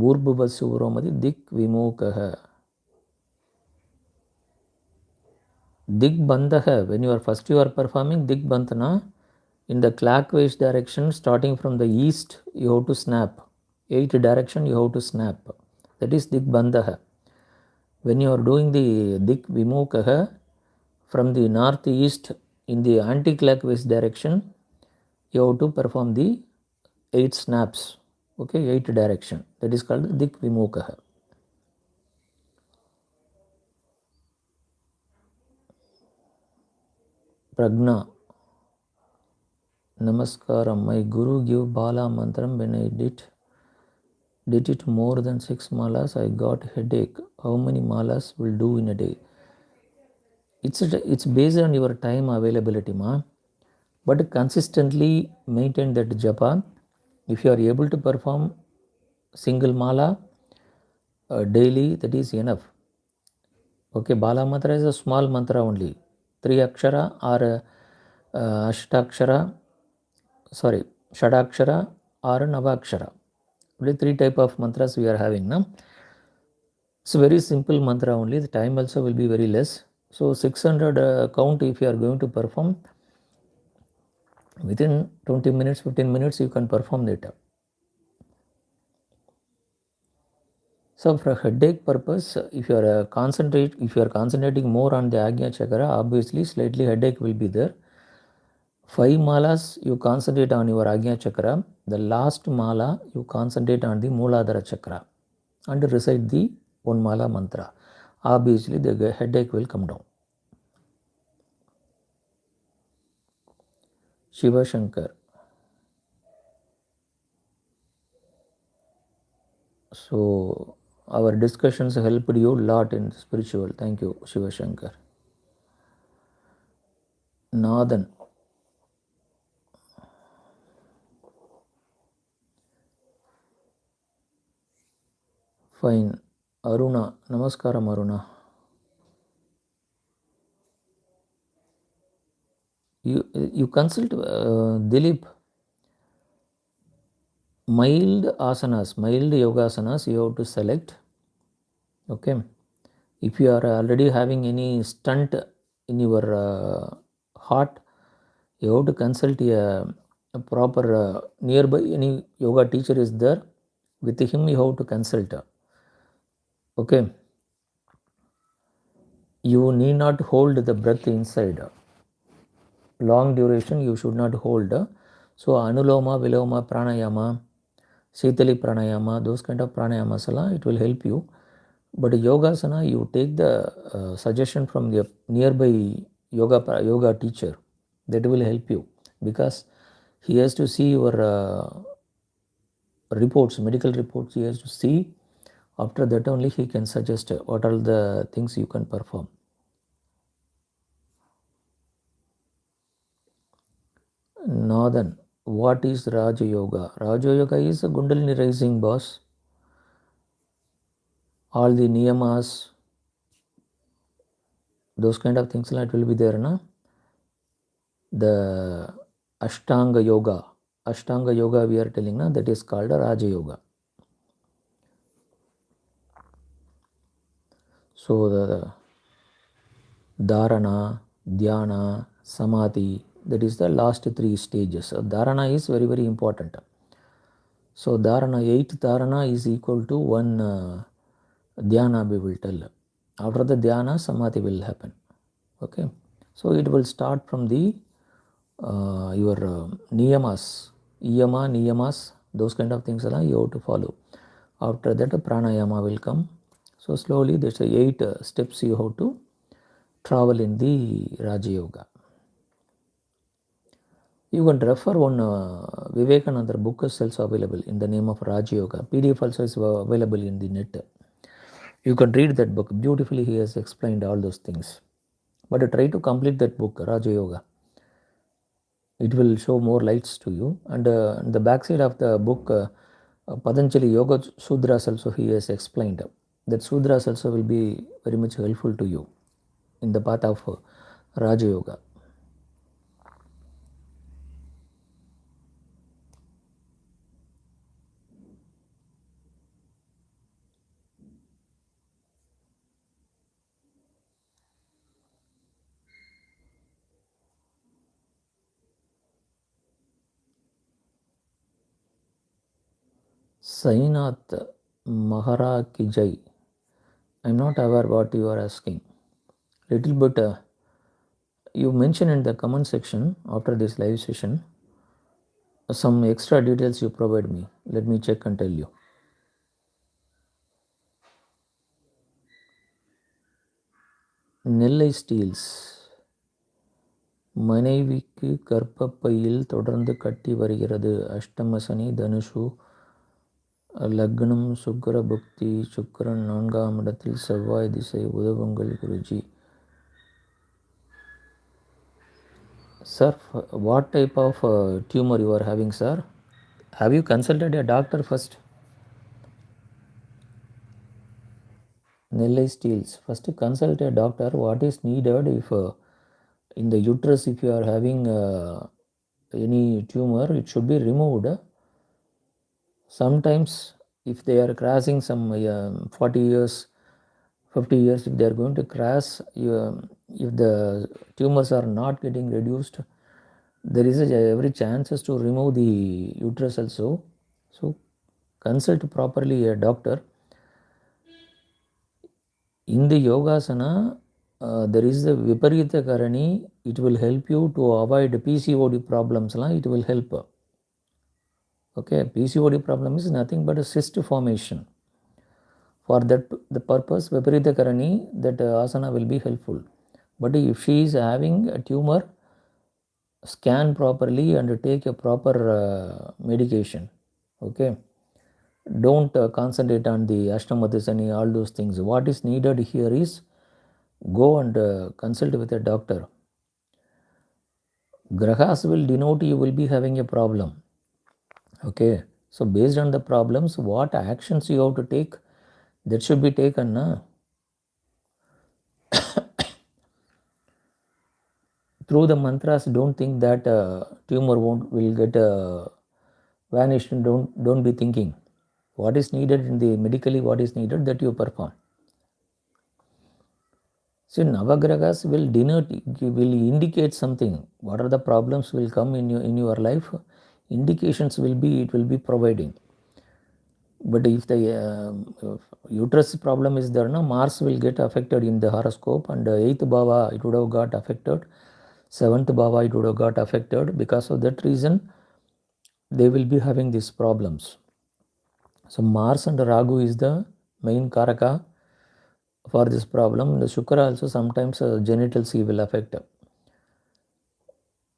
Bhurbhuvassuromadi dik vimukah. Digbandha, when you are performing Digbandhana, in the clockwise direction, starting from the east, you have to snap. 8 direction, you have to snap. That is Digbandha. When you are doing the Dik Vimukha, from the northeast in the anti-clockwise direction, you have to perform the 8 snaps. Okay, 8 direction. That is called Dik Vimukha. Pragna. Namaskaram. My guru gave Bala mantram. When I did it more than 6 malas, I got headache. How many malas will do in a day? It's based on your time availability, ma. But consistently maintain that japa. If you are able to perform single mala daily, that is enough. Okay, Bala mantra is a small mantra only. 3 akshara or ashtakshara, shadakshara or navakshara. Only 3 type of mantras we are having now. It's a very simple mantra only. The time also will be very less. So 600 count if you are going to perform, within 20 minutes, 15 minutes you can perform that. So for headache purpose, if you are concentrating more on the Agnya Chakra, obviously slightly headache will be there. 5 malas you concentrate on your Agnya Chakra. The last mala you concentrate on the Mooladhara Chakra and recite the 1 mala mantra. Obviously the headache will come down. Shiva Shankar. So our discussions helped you a lot in spiritual. Thank you, Shiva Shankar. Nathan. Fine. Aruna. Namaskaram, Aruna. You consult Dilip. Mild asanas, mild yogasanas you have to select. Okay. If you are already having any stunt in your heart, you have to consult a proper nearby any yoga teacher is there. With him you have to consult. Okay. You need not hold the breath inside. Long duration you should not hold. So Anuloma, Viloma, Pranayama, Sitali Pranayama, those kind of pranayamas, it will help you. But yogasana, you take the suggestion from the nearby yoga teacher. That will help you because he has to see your reports, medical reports. He has to see. After that only he can suggest what are the things you can perform. Northern. What is Raja Yoga? Raja Yoga is a Kundalini rising, boss. All the niyamas, those kind of things that will be there, na? The Ashtanga Yoga. Ashtanga Yoga we are telling, na, that is called a Raja Yoga. So the Dharana, Dhyana, Samadhi, that is the last 3 stages. Dharana is very, very important. So Dharana, 8th Dharana is equal to 1 Dhyana we will tell. After the Dhyana, Samadhi will happen. Okay. So it will start from the your niyamas, yama, niyamas, those kind of things you have to follow. After that, pranayama will come. So slowly, there's 8 steps you have to travel in the Raja Yoga. You can refer one Vivekananda book is also available in the name of Raja Yoga. PDF also is available in the net. You can read that book. Beautifully, he has explained all those things. But try to complete that book, Raja Yoga. It will show more lights to you. And the backside of the book, Patanjali Yoga Sudras also he has explained. That Sudras also will be very much helpful to you in the path of Raja Yoga. Sainath Mahara ki jai. I'm not aware what you are asking. Little bit you mentioned in the comment section after this live session some extra details you provide me. Let me check and tell you. Nellai Steeles மனைவிக்கு கர்ப்பப்பையில் தொடர்ந்து கட்டி வருகிறது. அஷ்டம சனி, தனுஷு, லக்னம், சுக்கர புக்தி, சுக்கரன் 4ஆம் இடத்தில், செவ்வாய் திசை. உதவுங்கள் Guruji. Sir, what type of tumor you are having, sir? Have you consulted a doctor first? Nellai Steels. First consult a doctor. What is needed if in the uterus, if you are having any tumor, it should be removed. Sometimes if they are crossing some 40 years, 50 years, if they are going to cross, if the tumors are not getting reduced, there is every chances to remove the uterus also. So consult properly a doctor. In the yogasana, there is the viparita karani. It will help you to avoid PCOD problems. It will help. Okay, PCOD problem is nothing but a cyst formation. For that the purpose, viparita karani, that asana will be helpful. But if she is having a tumor, scan properly and take a proper medication. Okay, don't concentrate on the ashtamadasani, all those things. What is needed here is go and consult with a doctor. Grahas will denote you will be having a problem. Okay, so based on the problems, what actions you have to take, that should be taken. Through the mantras, don't think that tumor will get vanished. Don't be thinking. What is needed in the medically, what is needed, that you perform. So Navagragas will indicate something. What are the problems will come in your life? Indications will be, it will be providing. But if the uterus problem is there, Mars will get affected in the horoscope, and 8th bhava it would have got affected, 7th bhava it would have got affected. Because of that reason, they will be having these problems. So Mars and Ragu is the main karaka for this problem. The Shukra also sometimes genitals he will affect.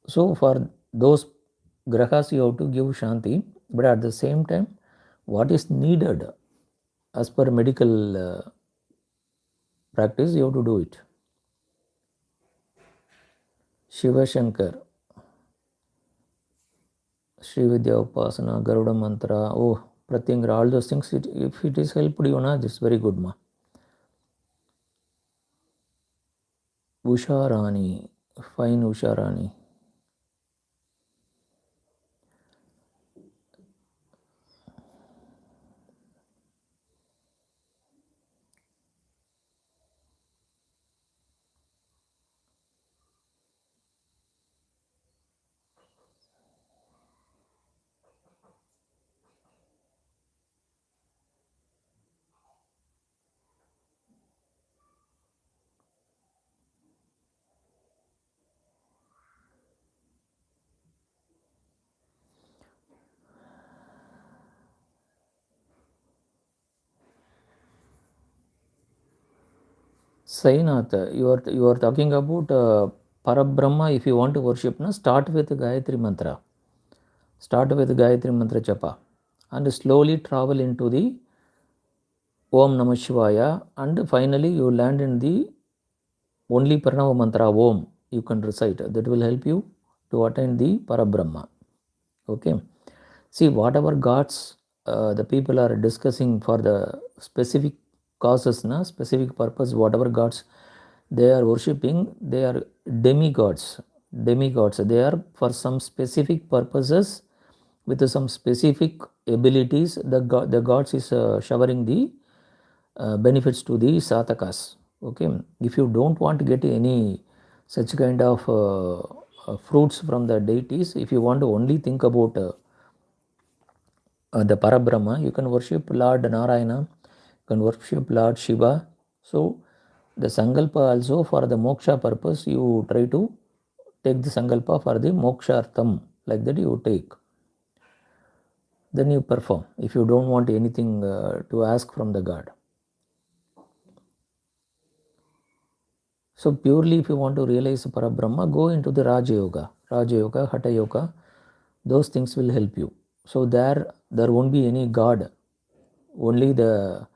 So for those grahas you have to give shanti, but at the same time, what is needed as per medical practice, you have to do it. Shiva Shankar, Sri Vidya Upasana, Garuda Mantra, Pratyangra, all those things, if it is helped you, this is very good, ma. Usha Rani, fine Usha Rani. Sainath, you are talking about Parabrahma. If you want to worship, start with Gayatri Mantra. Start with Gayatri Mantra Japa and slowly travel into the Om Namah Shivaya, and finally you land in the only Pranava Mantra Om you can recite. That will help you to attain the Parabrahma. Okay. See, whatever gods the people are discussing for the specific causes, specific purpose, whatever gods they are worshipping, they are demigods. They are for some specific purposes with some specific abilities. The gods is showering the benefits to the satakas. Okay, if you don't want to get any such kind of fruits from the deities, if you want to only think about the Parabrahma, you can worship Lord Narayana, you can worship Lord Shiva. So the Sankalpa also for the moksha purpose, you try to take the Sankalpa for the mokshartham, like that you take. Then you perform if you don't want anything to ask from the God. So purely if you want to realize Parabrahma, go into the Raja Yoga, Hatha Yoga, those things will help you. So there won't be any God, only the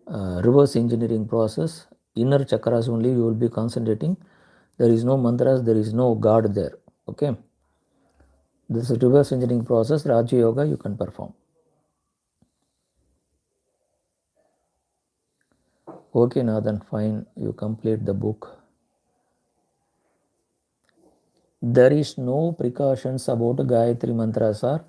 reverse engineering process, inner chakras only you will be concentrating. There is no mantras, there is no God there. Okay. This is reverse engineering process, Raja Yoga you can perform. Okay, Nathan, fine, you complete the book. There is no precautions about Gayatri mantra, sir.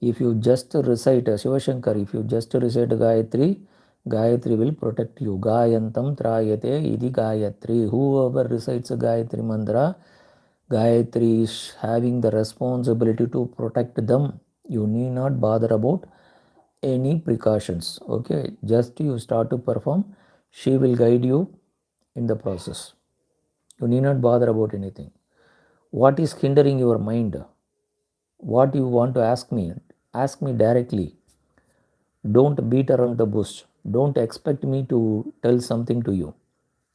If you just recite Shivashankar, if you just recite Gayatri, Gayatri will protect you. Gayantam trayate idi Gayatri. Whoever recites Gayatri mantra, Gayatri is having the responsibility to protect them. You need not bother about any precautions. Okay, just you start to perform, she will guide you in the process. You need not bother about anything. What is hindering your mind? What you want to ask me directly. Don't beat around the bush. Don't expect me to tell something to you.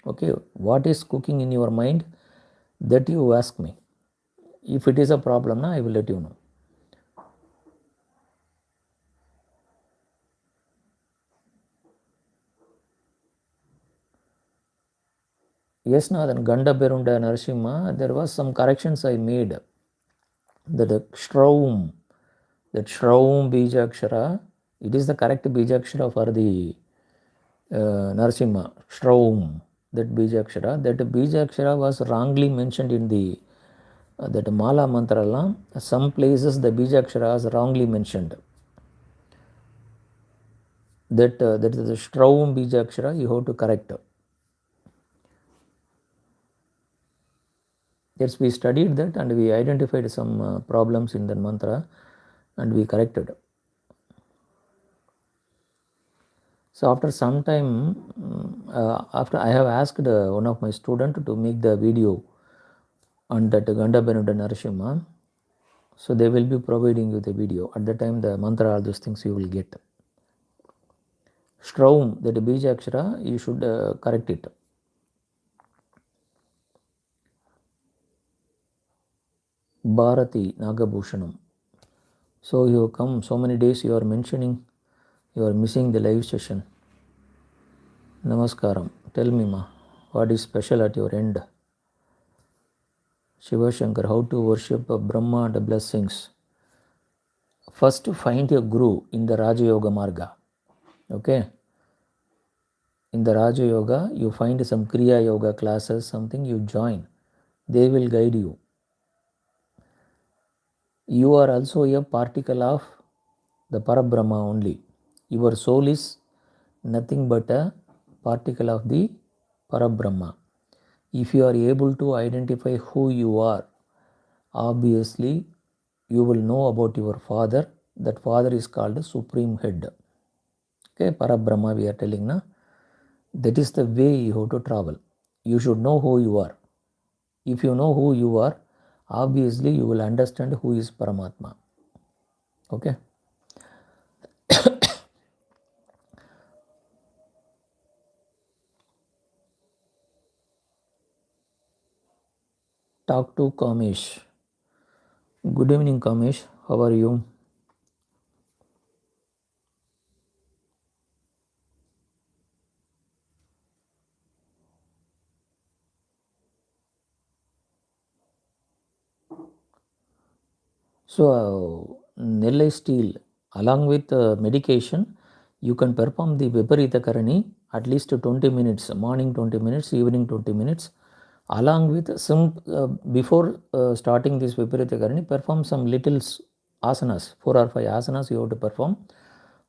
Okay, what is cooking in your mind, that you ask me. If it is a problem, I will let you know. Yes, Nathan, Ganda Berunda Narasimha, there was some corrections I made. That Shraum Bijakshara, it is the correct Bijakshara for the Narasimha, Shraum, that Bijakshara was wrongly mentioned in the that Mala Mantra. Some places the Bijakshara is wrongly mentioned. That is the Shraum Bijakshara, you have to correct. Yes, we studied that and we identified some problems in the mantra and we corrected. So after some time, after I have asked one of my students to make the video on that Ganda Benuda Narasimha, so they will be providing you the video. At the time the mantra, all those things you will get. Shraum, that Bija Akshara, you should correct it. Bharati Nagabhushanam. So you come so many days, you are mentioning, you are missing the live session. Namaskaram. Tell me, ma, what is special at your end? Shiva Shankar, how to worship Brahma and blessings. First, find your guru in the Raja Yoga Marga. Okay. In the Raja Yoga, you find some Kriya Yoga classes, something you join. They will guide you. You are also a particle of the Parabrahma only. Your soul is nothing but a particle of the Parabrahma. If you are able to identify who you are, obviously you will know about your father. That father is called the Supreme Head. Okay, Parabrahma we are telling na. That is the way you have to travel. You should know who you are. If you know who you are, obviously you will understand who is Paramatma. Okay. Talk to Kamesh. Good evening, Kamesh. How are you? So, Nellai steel, along with medication, you can perform the Viparita Karani at least 20 minutes, morning 20 minutes, evening 20 minutes. Along with some, before starting this Viparita Karani, perform some little asanas, 4 or 5 asanas you have to perform.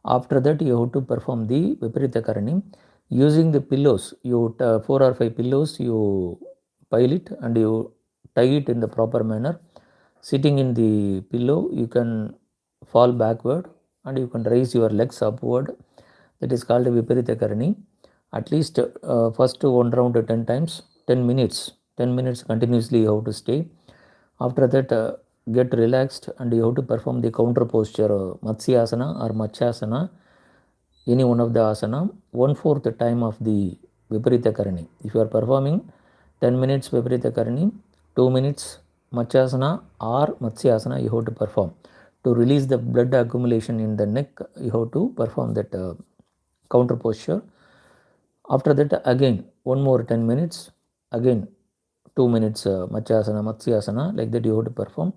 After that, you have to perform the Viparita Karani. Using the pillows, you 4 or 5 pillows, you pile it and you tie it in the proper manner. Sitting in the pillow, you can fall backward and you can raise your legs upward. That is called Viparita Karani. At least first one round 10 times, 10 minutes. 10 minutes continuously you have to stay. After that, get relaxed and you have to perform the counter posture, Matsyasana or Machasana, any one of the asana, 1/4 time of the Viparita Karani. If you are performing 10 minutes Viparita Karani, 2 minutes Machasana or Matsyasana you have to perform. To release the blood accumulation in the neck, you have to perform that counter posture. After that, again, one more 10 minutes, again 2 minutes Machasana, Matsyasana, like that you have to perform.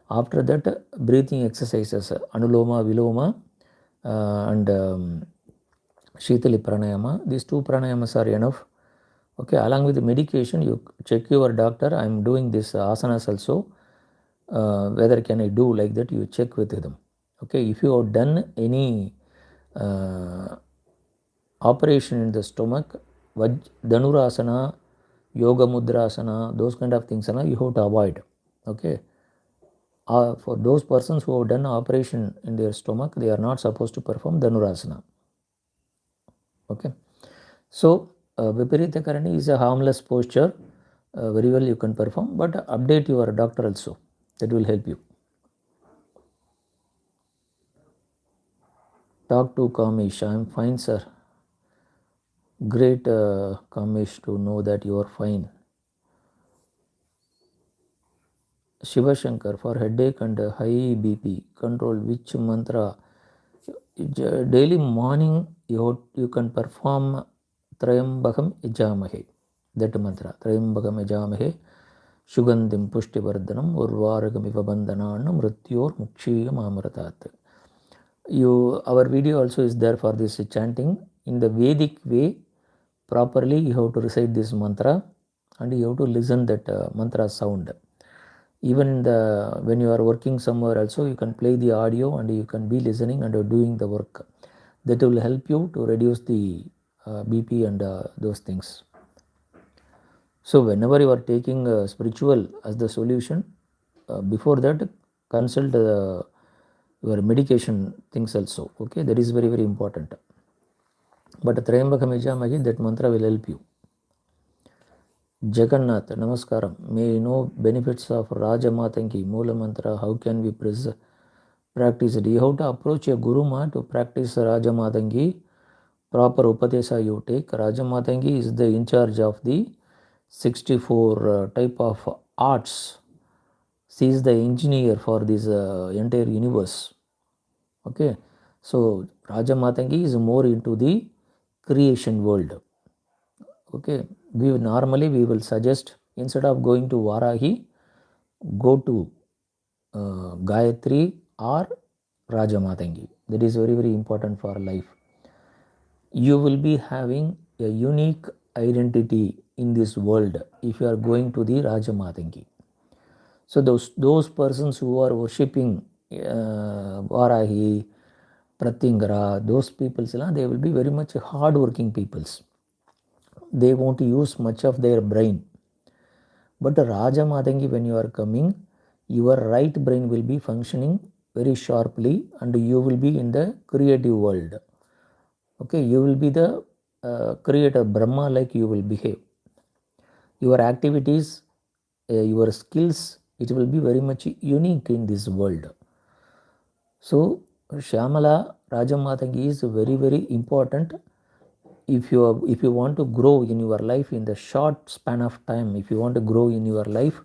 After that, breathing exercises, Anuloma, Viloma, and Shitali Pranayama. These two pranayamas are enough. Okay, along with the medication, you check your doctor. I am doing this asanas also. Whether can I do like that, you check with them. Okay, if you have done any operation in the stomach, Dhanurasana, Yoga Mudrasana, those kind of things, you have to avoid. Okay, for those persons who have done operation in their stomach, they are not supposed to perform Dhanurasana. Okay, so Viparita Karani is a harmless posture. Very well you can perform, but update your doctor also. That will help you. Talk to Kamesh. I am fine, sir. Great, Kamesh, to know that you are fine. Shiva Shankar, for headache and high BP control, which mantra? Daily morning you can perform Trayambakam Ijamahe. That mantra, Trayambakam Ijamahe, Shugandim Pushtivardhanam, Urvaragamiva Bandhananam, Mrityor Mukshiyam Amratat. Our video also is there for this chanting. In the Vedic way, properly you have to recite this mantra and you have to listen that mantra sound. Even when you are working somewhere also, you can play the audio and you can be listening and doing the work. That will help you to reduce the BP and those things. So whenever you are taking spiritual as the solution, before that consult your medication things also. Okay, that is very, very important. But Trayambakam Ijamahe, that mantra will help you. Jagannath, Namaskaram. May you know benefits of Rajamatangi, Moola Mantra. How can we practice it? You have to approach a Guru Ma to practice Rajamatangi. Proper Upadesha you take. Rajamatangi is the in charge of the 64 type of arts. She is the engineer for this entire universe. Okay, so Rajamatangi is more into the creation world. Okay, we will suggest, instead of going to Varahi, go to Gayatri or Rajamatangi. That is very, very important for life. You will be having a unique identity in this world if you are going to the Rajamatangi. So those persons who are worshipping Varahi, Pratingara, those peoples, they will be very much hard-working peoples. They won't use much of their brain. But Rajamatangi, when you are coming, your right brain will be functioning very sharply and you will be in the creative world. Okay, you will be the creator, Brahma like you will behave. Your activities, your skills, it will be very much unique in this world. So Shyamala Rajamatangi is very, very important. If you want to grow in your life in the short span of time, if you want to grow in your life,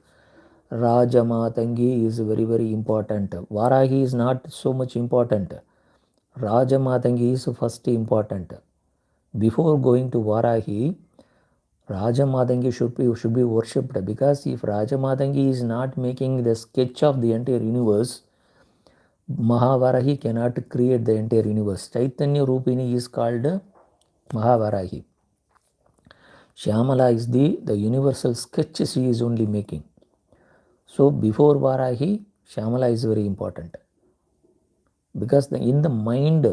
Rajamatangi is very, very important. Varahi is not so much important. Rajamatangi is first important. Before going to Varahi, Rajamatangi should be worshipped, because if Rajamatangi is not making the sketch of the entire universe, Mahavarahi cannot create the entire universe. Chaitanya Rupini is called Mahavarahi. Shyamala is the universal sketch she is only making. So before Varahi, Shyamala is very important. Because in the mind,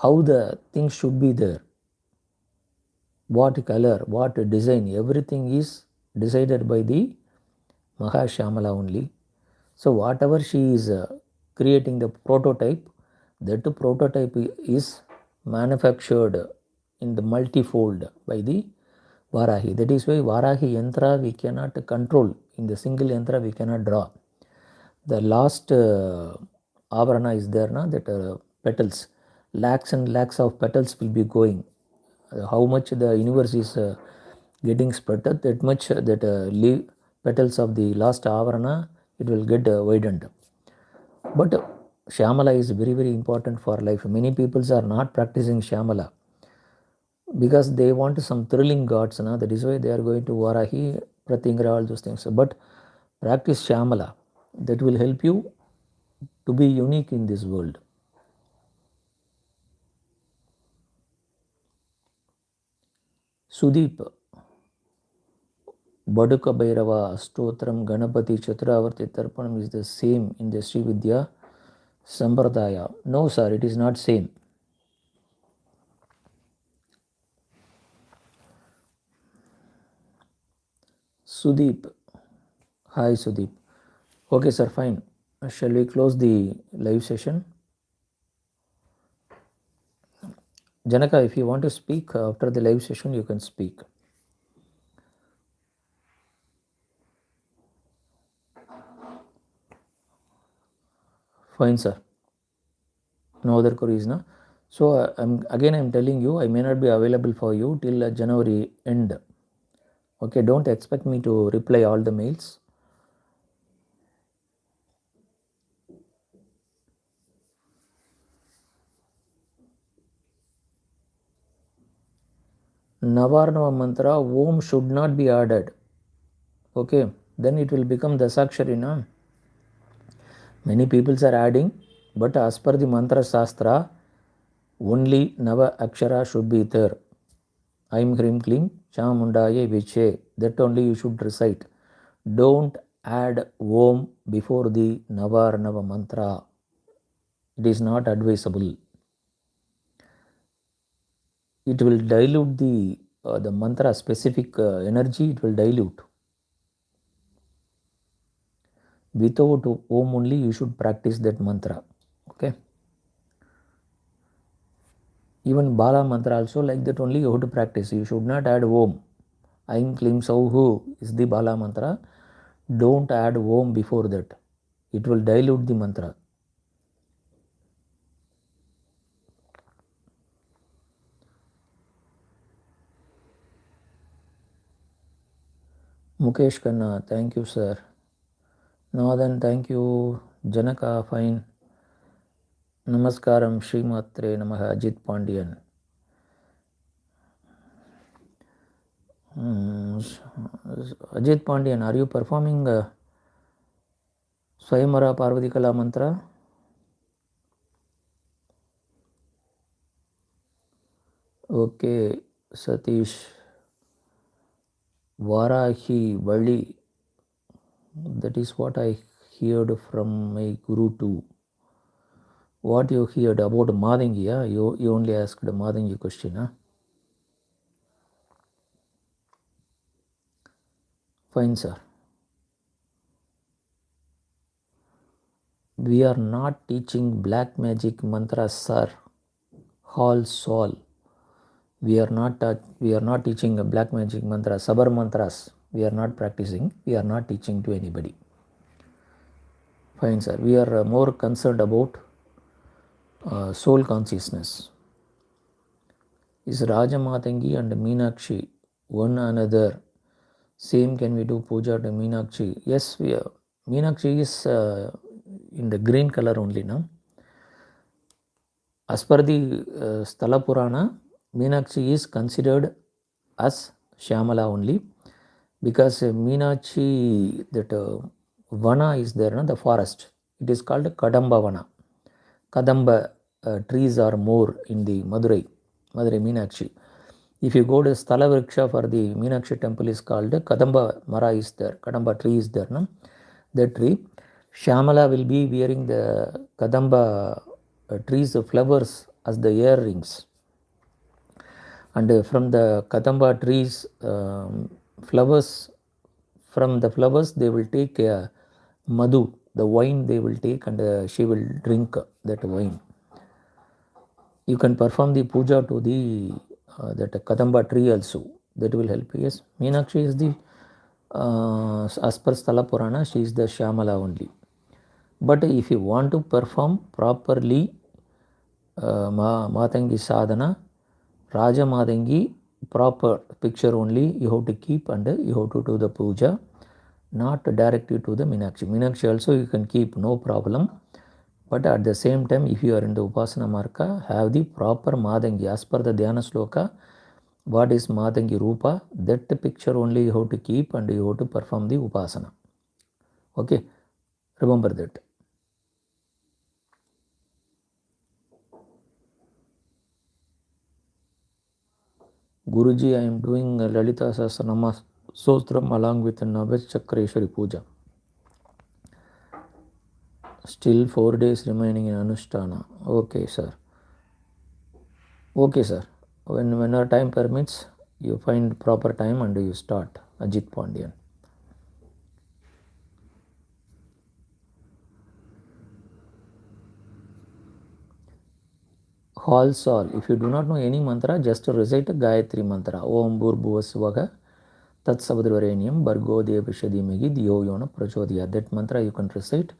how the things should be there, what color, what design, everything is decided by the Mahashyamala only. So whatever she is creating the prototype, That prototype is manufactured in the multifold by the Varahi. That is why Varahi yantra we cannot control. In the single yantra we cannot draw. The last avarana is there, na, that petals, lakhs and lakhs of petals will be going. How much the universe is getting spread, that much that leaf petals of the last avarana, it will get widened. But Shyamala is very, very important for life. Many people are not practicing Shyamala because they want some thrilling gods. Na? That is why they are going to Varahi, Pratingara, all those things. But practice Shyamala. That will help you to be unique in this world. Sudeep, Baduka Bhairava, Stotram, Ganapati, Chatravarti, Tarpanam is the same in the Sri Vidya Sampradaya. No, sir, it is not same. Sudeep. Hi, Sudeep. Okay, sir, fine. Shall we close the live session? Janaka, if you want to speak after the live session, you can speak. Fine, sir. No other queries, na? So, I'm telling you, I may not be available for you till January end. Okay, don't expect me to reply all the mails. Navarnava mantra, Om should not be added. Okay, then it will become Dasakshari, na? Many people are adding, but as per the mantra Shastra, only Nava Akshara should be there. Aim Hrim Klim Chamundaye Viche. That only you should recite. Don't add Om before the Navarnava mantra. It is not advisable. It will dilute the mantra specific energy. It will dilute. Without Om only you should practice that mantra. Okay. Even Bala mantra also like that only you have to practice. You should not add Om. Aim Klim Sauhu is the Bala mantra. Don't add Om before that. It will dilute the mantra. Mukesh Khanna, thank you, sir. No, then thank you. Janaka, fine. Namaskaram, Srimatre Namaha, Ajit Pandian. Ajit Pandian, are you performing Swayamara Parvati Kala mantra? Okay, Satish. Varahi Vali. That is what I heard from my Guru too. What you heard about Madangi, yeah? You only asked the Madangi question, huh? Fine, sir. We are not teaching black magic mantras, sir. Hall Sol. We are not teaching a black magic mantra, sabar mantras. We are not practicing. We are not teaching to anybody. Fine, sir. We are more concerned about soul consciousness. Is Rajamatangi and Meenakshi one another? Same, can we do puja to Meenakshi? Yes, we are. Meenakshi is in the green color only now. As per the Sthala Purana, Meenakshi is considered as Shyamala only because Meenakshi, that Vana is there, no? The forest. It is called Kadamba Vana. Kadamba trees are more in the Madurai Meenakshi. If you go to Sthala Vriksha for the Meenakshi temple is called Kadamba Mara is there, Kadamba tree is there, no? That tree. Shyamala will be wearing the Kadamba trees flowers as the earrings. And from the Kadamba trees flowers, from the flowers they will take madhu, the wine they will take, and she will drink that wine. You can perform the puja to the that Kadamba tree also. That will help. Yes, Meenakshi is the as per Sthala Purana, she is the Shyamala only. But if you want to perform properly Matangi sadhana, Raja Matangi proper picture only you have to keep and you have to do the puja, not directly to the Meenakshi. Meenakshi also you can keep, no problem. But at the same time, if you are in the Upasana Marka, have the proper Madangi. As per the Dhyana Sloka, what is Madangi Rupa, that picture only you have to keep and you have to perform the Upasana. Okay, remember that. Guruji, I am doing Lalita Sahasranama Sostram along with Navas Chakreshwari Puja. Still 4 days remaining in Anushtana. Okay, sir. Okay, sir. When our time permits, you find proper time and you start. Ajit Pandian. All. If you do not know any mantra, just recite Gayatri mantra. Om Bhurbhuvasvaha Tat Savadvarenyam Bargo Devashadimagi Diyo Yona Prachodya. That mantra you can recite.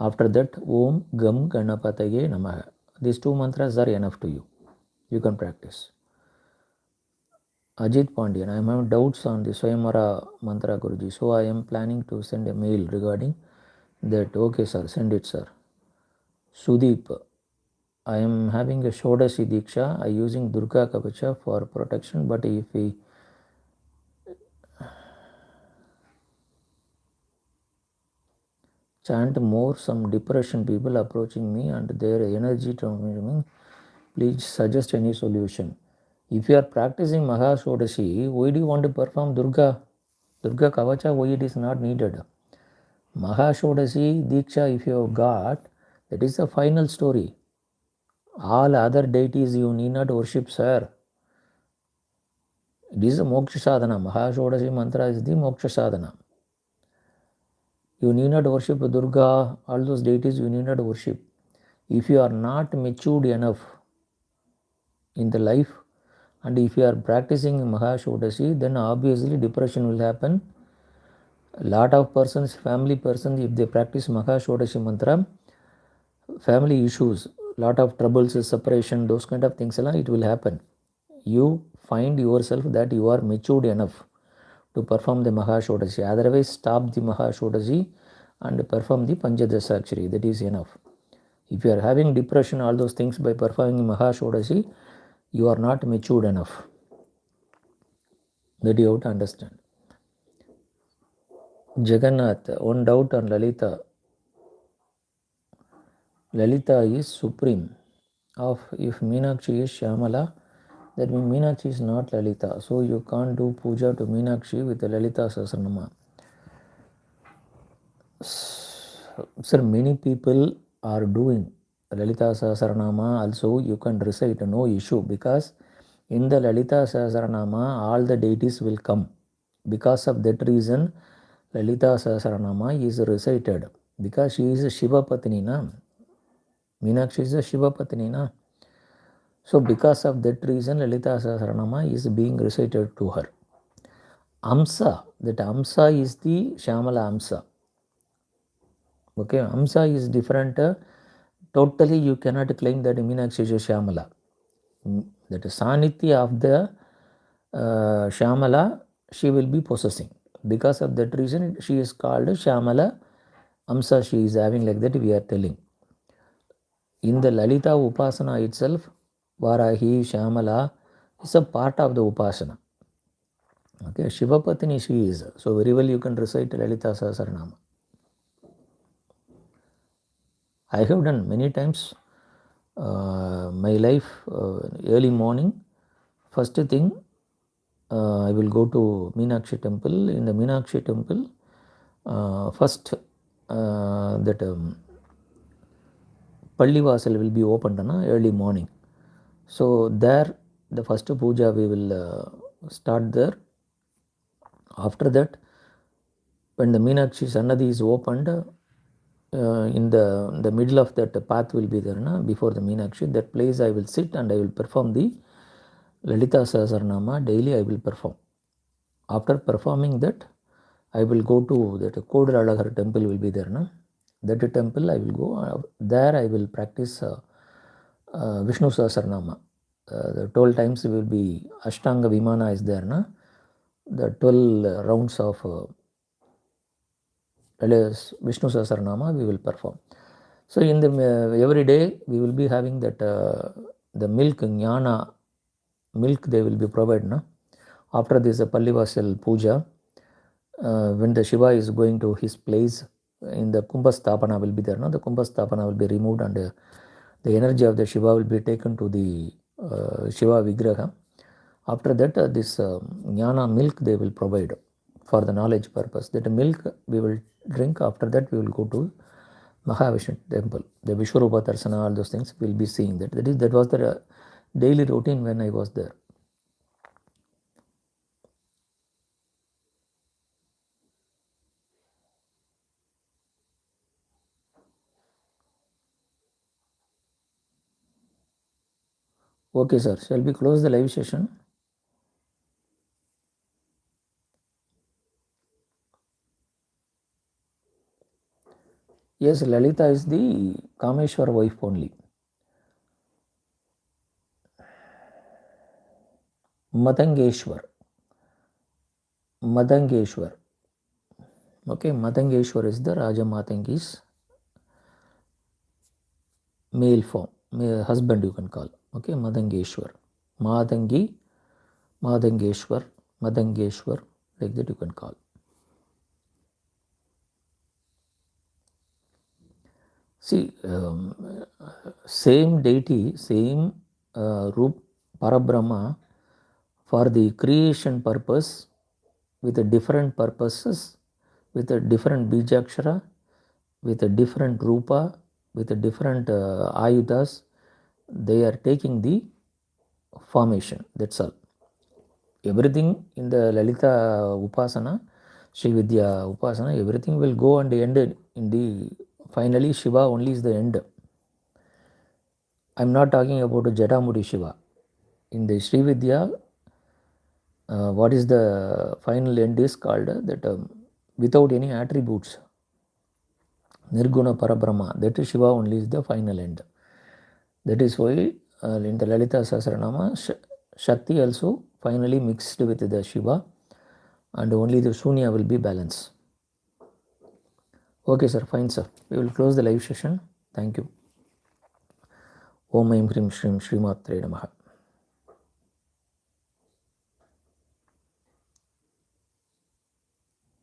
After that, Om Gam Ganapataye Namaha. These two mantras are enough to you. You can practice. Ajit Pandian, I am having doubts on the Swayamvara mantra, Guruji. So I am planning to send a mail regarding that. Okay, sir, send it, sir. Sudeep, I am having a Shodashi Diksha. I using Durga Kavacha for protection, but if we chant more, some depression people approaching me and their energy transmitting me, please suggest any solution. If you are practicing Maha Shodashi, why do you want to perform Durga Kavacha? Why it is not needed? Maha Shodashi Diksha, if you have got, that is the final story. All other deities you need not worship, sir. It is a moksha sadhana. Maha Shodashi mantra is the moksha sadhana. You need not worship Durga, all those deities you need not worship. If you are not matured enough in the life, and if you are practicing Maha Shodashi, then obviously depression will happen. A lot of persons, family persons, if they practice Maha Shodashi mantra, family issues, lot of troubles, separation, those kind of things, it will happen. You find yourself that you are matured enough to perform the Maha Shodashi. Otherwise, stop the Maha Shodashi and perform the Panchadasakshari. That is enough. If you are having depression, all those things by performing Maha Shodashi, you are not matured enough. That you have to understand. Jagannath, one doubt on Lalita. Lalita is supreme. If Meenakshi is Shyamala, that means Meenakshi is not Lalita. So you can't do puja to Meenakshi with the Lalita Sahasranama. Sir, many people are doing Lalita Sahasranama also. You can recite, no issue, because in the Lalita Sahasranama all the deities will come. Because of that reason, Lalita Sahasranama is recited, because she is a Shiva Patni, na? Meenakshi is a Shiva Patni, na? So because of that reason, Lalita Sahasranama is being recited to her. Amsa, that Amsa is the Shyamala Amsa. Okay, Amsa is different. Totally you cannot claim that Meenakshi is Shyamala. That Sanitya of the Shyamala, she will be possessing. Because of that reason, she is called Shyamala Amsa. She is having, like that we are telling. In the Lalita Upasana itself, Varahi, Shyamala is a part of the Upasana. Okay, Shiva Patni she is. So very well you can recite Lalita Sahasranama. I have done many times. My life, early morning, first thing, I will go to Meenakshi temple. In the Meenakshi temple, first that Pallivasal will be opened early morning. So there, the first puja we will start there. After that, when the Meenakshi Sannadhi is opened, in the middle of that path will be there, before the Meenakshi. That place I will sit and I will perform the Lalita Sahasranama daily. I will perform. After performing that, I will go to that Kodalalagar temple will be there. That temple I will go. There I will practice Vishnu Sahasranama. The 12 times will be Ashtanga Vimana is there. The 12 rounds of Vishnu Sahasranama we will perform. So in the every day we will be having that the milk, jnana milk they will be provided. After this Pallivasal Puja, when the Shiva is going to his place, in the Kumbhastapana will be there. The Kumbhastapana will be removed and the energy of the Shiva will be taken to the Shiva Vigraha. After that this jnana milk they will provide for the knowledge purpose. That milk we will drink. After that we will go to Mahavishnu temple. The Vishwarupa Darsana, all those things we will be seeing. That was the daily routine when I was there. Okay, sir. Shall we close the live session? Yes, Lalita is the Kameshwar wife only. Madangeshwar. Okay, Madangeshwar is the Raja Matangi's male form, husband you can call. Okay, Madangeshwar. Madangeshwar, like that you can call. See, same deity, same Roop Parabrahma for the creation purpose with a different purposes, with a different Bijakshara, with a different Rupa, with a different Ayudas, they are taking the formation. That's all. Everything in the Lalita Upasana, Sri Vidya Upasana, everything will go and end in the finally Shiva only is the end. I am not talking about Jatamuri Shiva. In the Sri Vidya, what is the final end is called that without any attributes. Nirguna Parabrahma, that is Shiva only is the final end. That is why in the Lalita Sahasranama, Shakti also finally mixed with the Shiva and only the Shunya will be balanced. Okay, sir, fine, sir. We will close the live session. Thank you. Om Aim Hrim Shrim Shrimatre Namaha.